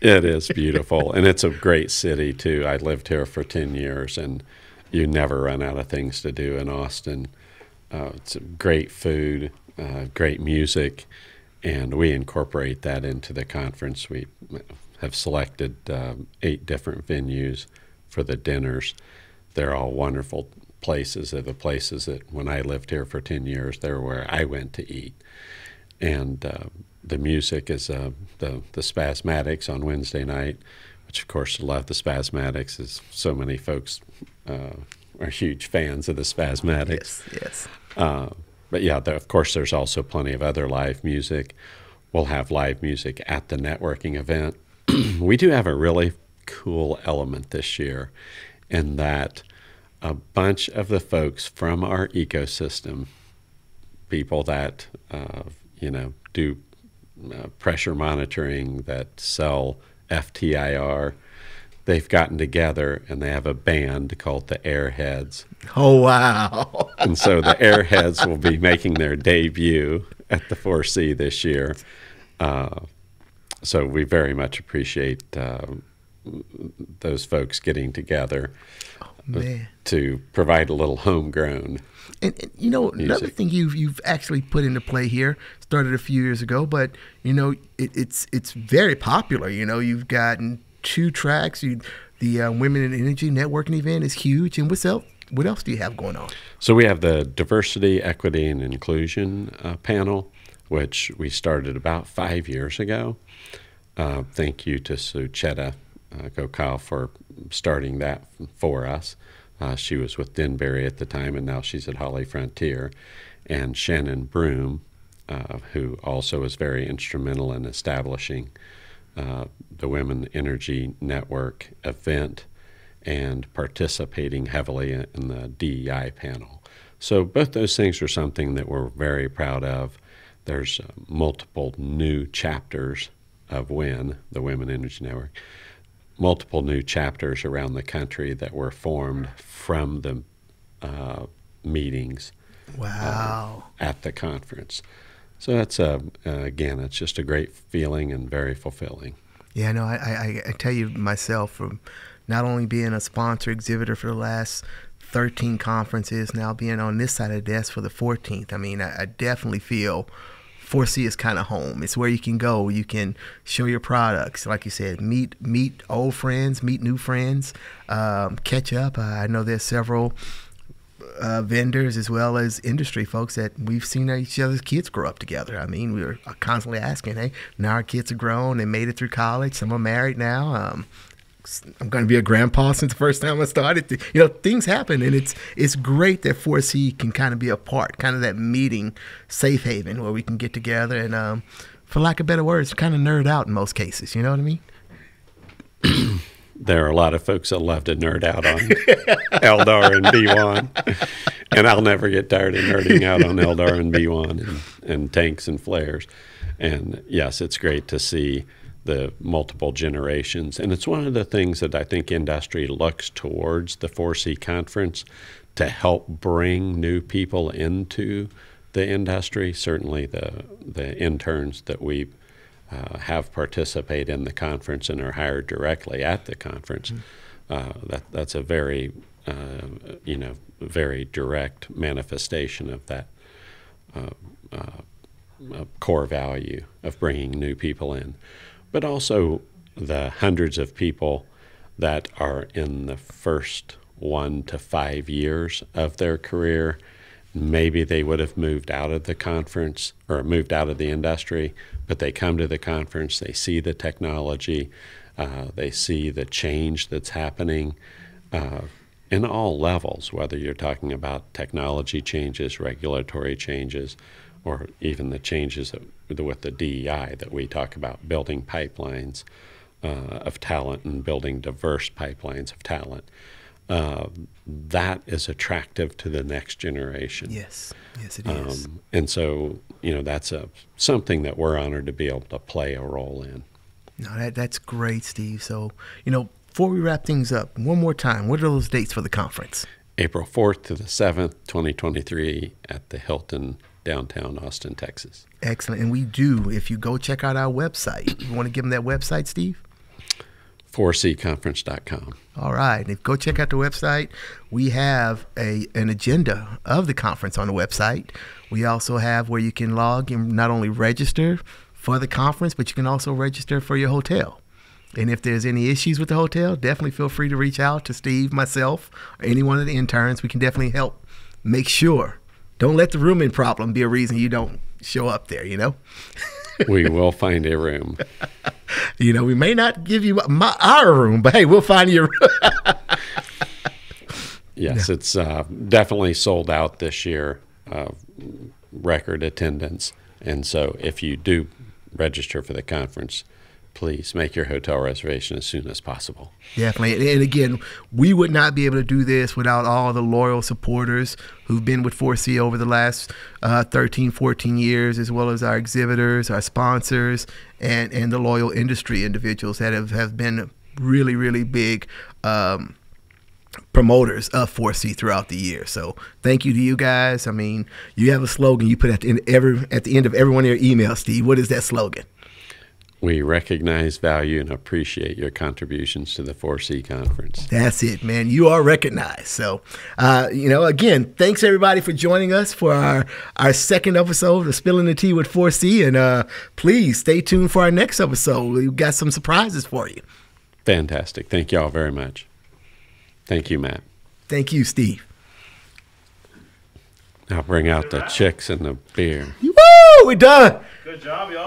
It is beautiful, and it's a great city too. I lived here for 10 years, and you never run out of things to do in Austin. It's great food, great music. And we incorporate that into the conference. We have selected 8 different venues for the dinners. They're all wonderful places. They're the places that when I lived here for 10 years, they're where I went to eat. And the music is the Spasmatics on Wednesday night, which of course I love the Spasmatics, as so many folks are huge fans of the Spasmatics. Yes. But yeah, of course, there's also plenty of other live music. We'll have live music at the networking event. We do have a really cool element this year in that a bunch of the folks from our ecosystem, people that, do pressure monitoring, that sell FTIR, they've gotten together and they have a band called the Airheads. Oh, wow. And so the Airheads will be making their debut at the 4C this year. So we very much appreciate those folks getting together to provide a little homegrown And another thing you've actually put into play here, started a few years ago, but, it's very popular. You've gotten 2 tracks. The Women in Energy networking event is huge. And what else do you have going on? So we have the Diversity, Equity, and Inclusion panel, which we started about 5 years ago. Thank you to Sucheta go Kyle for starting that for us. She was with Denbury at the time, and now she's at Holly Frontier. And Shannon Broom, who also is very instrumental in establishing the Women Energy Network event and participating heavily in the DEI panel. So both those things are something that we're very proud of. There's multiple new chapters of WEN, the Women Energy Network, multiple new chapters around the country that were formed from the meetings. Wow. At the conference. So that's, again, it's just a great feeling and very fulfilling. Yeah, no, I tell you myself, from not only being a sponsor exhibitor for the last 13 conferences, now being on this side of the desk for the 14th, I mean, I definitely feel 4C is kind of home. It's where you can go. You can show your products. Like you said, meet old friends, meet new friends, catch up. I know there's several vendors as well as industry folks that we've seen each other's kids grow up together. I mean, we were constantly asking, hey, now our kids are grown and made it through college. Some are married now. I'm going to be a grandpa since the first time I started. Things happen, and it's great that 4C can kind of be a part, kind of that meeting safe haven where we can get together and, for lack of better words, kind of nerd out in most cases. You know what I mean? There are a lot of folks that love to nerd out on Eldar and B1, and I'll never get tired of nerding out on Eldar and B1 and tanks and flares. And yes, it's great to see the multiple generations. And it's one of the things that I think industry looks towards the 4C conference to help bring new people into the industry. Certainly the interns that we have participate in the conference and are hired directly at the conference. That's a very, very direct manifestation of that core value of bringing new people in. But also the hundreds of people that are in the first 1 to 5 years of their career. Maybe they would have moved out of the conference or moved out of the industry, but they come to the conference, they see the technology, they see the change that's happening in all levels, whether you're talking about technology changes, regulatory changes, or even the changes with the DEI that we talk about, building pipelines of talent and building diverse pipelines of talent. That is attractive to the next generation. Yes, it is. And so, that's something that we're honored to be able to play a role in. No, that's great, Steve. So, before we wrap things up, one more time, what are those dates for the conference? April 4th to the 7th, 2023 at the Hilton, downtown Austin, Texas. Excellent. And we do, if you go check out our website, you want to give them that website, Steve? 4cconference.com. All right. If go check out the website, we have an agenda of the conference on the website. We also have where you can log and not only register for the conference, but you can also register for your hotel. And if there's any issues with the hotel, definitely feel free to reach out to Steve, myself, or any one of the interns. We can definitely help make sure. Don't let the rooming problem be a reason you don't show up there, We will find a room. We may not give you our room, but hey, we'll find you a room. Yes, it's definitely sold out this year, record attendance. And so if you do register for the conference, please make your hotel reservation as soon as possible. Definitely. And again, we would not be able to do this without all the loyal supporters who've been with 4C over the last 13, 14 years, as well as our exhibitors, our sponsors, and the loyal industry individuals that have been really, really big promoters of 4C throughout the year. So thank you to you guys. I mean, you have a slogan you put at the end of every one of your emails, Steve. What is that slogan? We recognize, value, and appreciate your contributions to the 4C conference. That's it, man. You are recognized. So, again, thanks everybody for joining us for our second episode of Spilling the Tea with 4C. And please stay tuned for our next episode. We've got some surprises for you. Fantastic. Thank you all very much. Thank you, Matt. Thank you, Steve. Now bring out the chicks and the beer. Woo! We're done. Good job, y'all.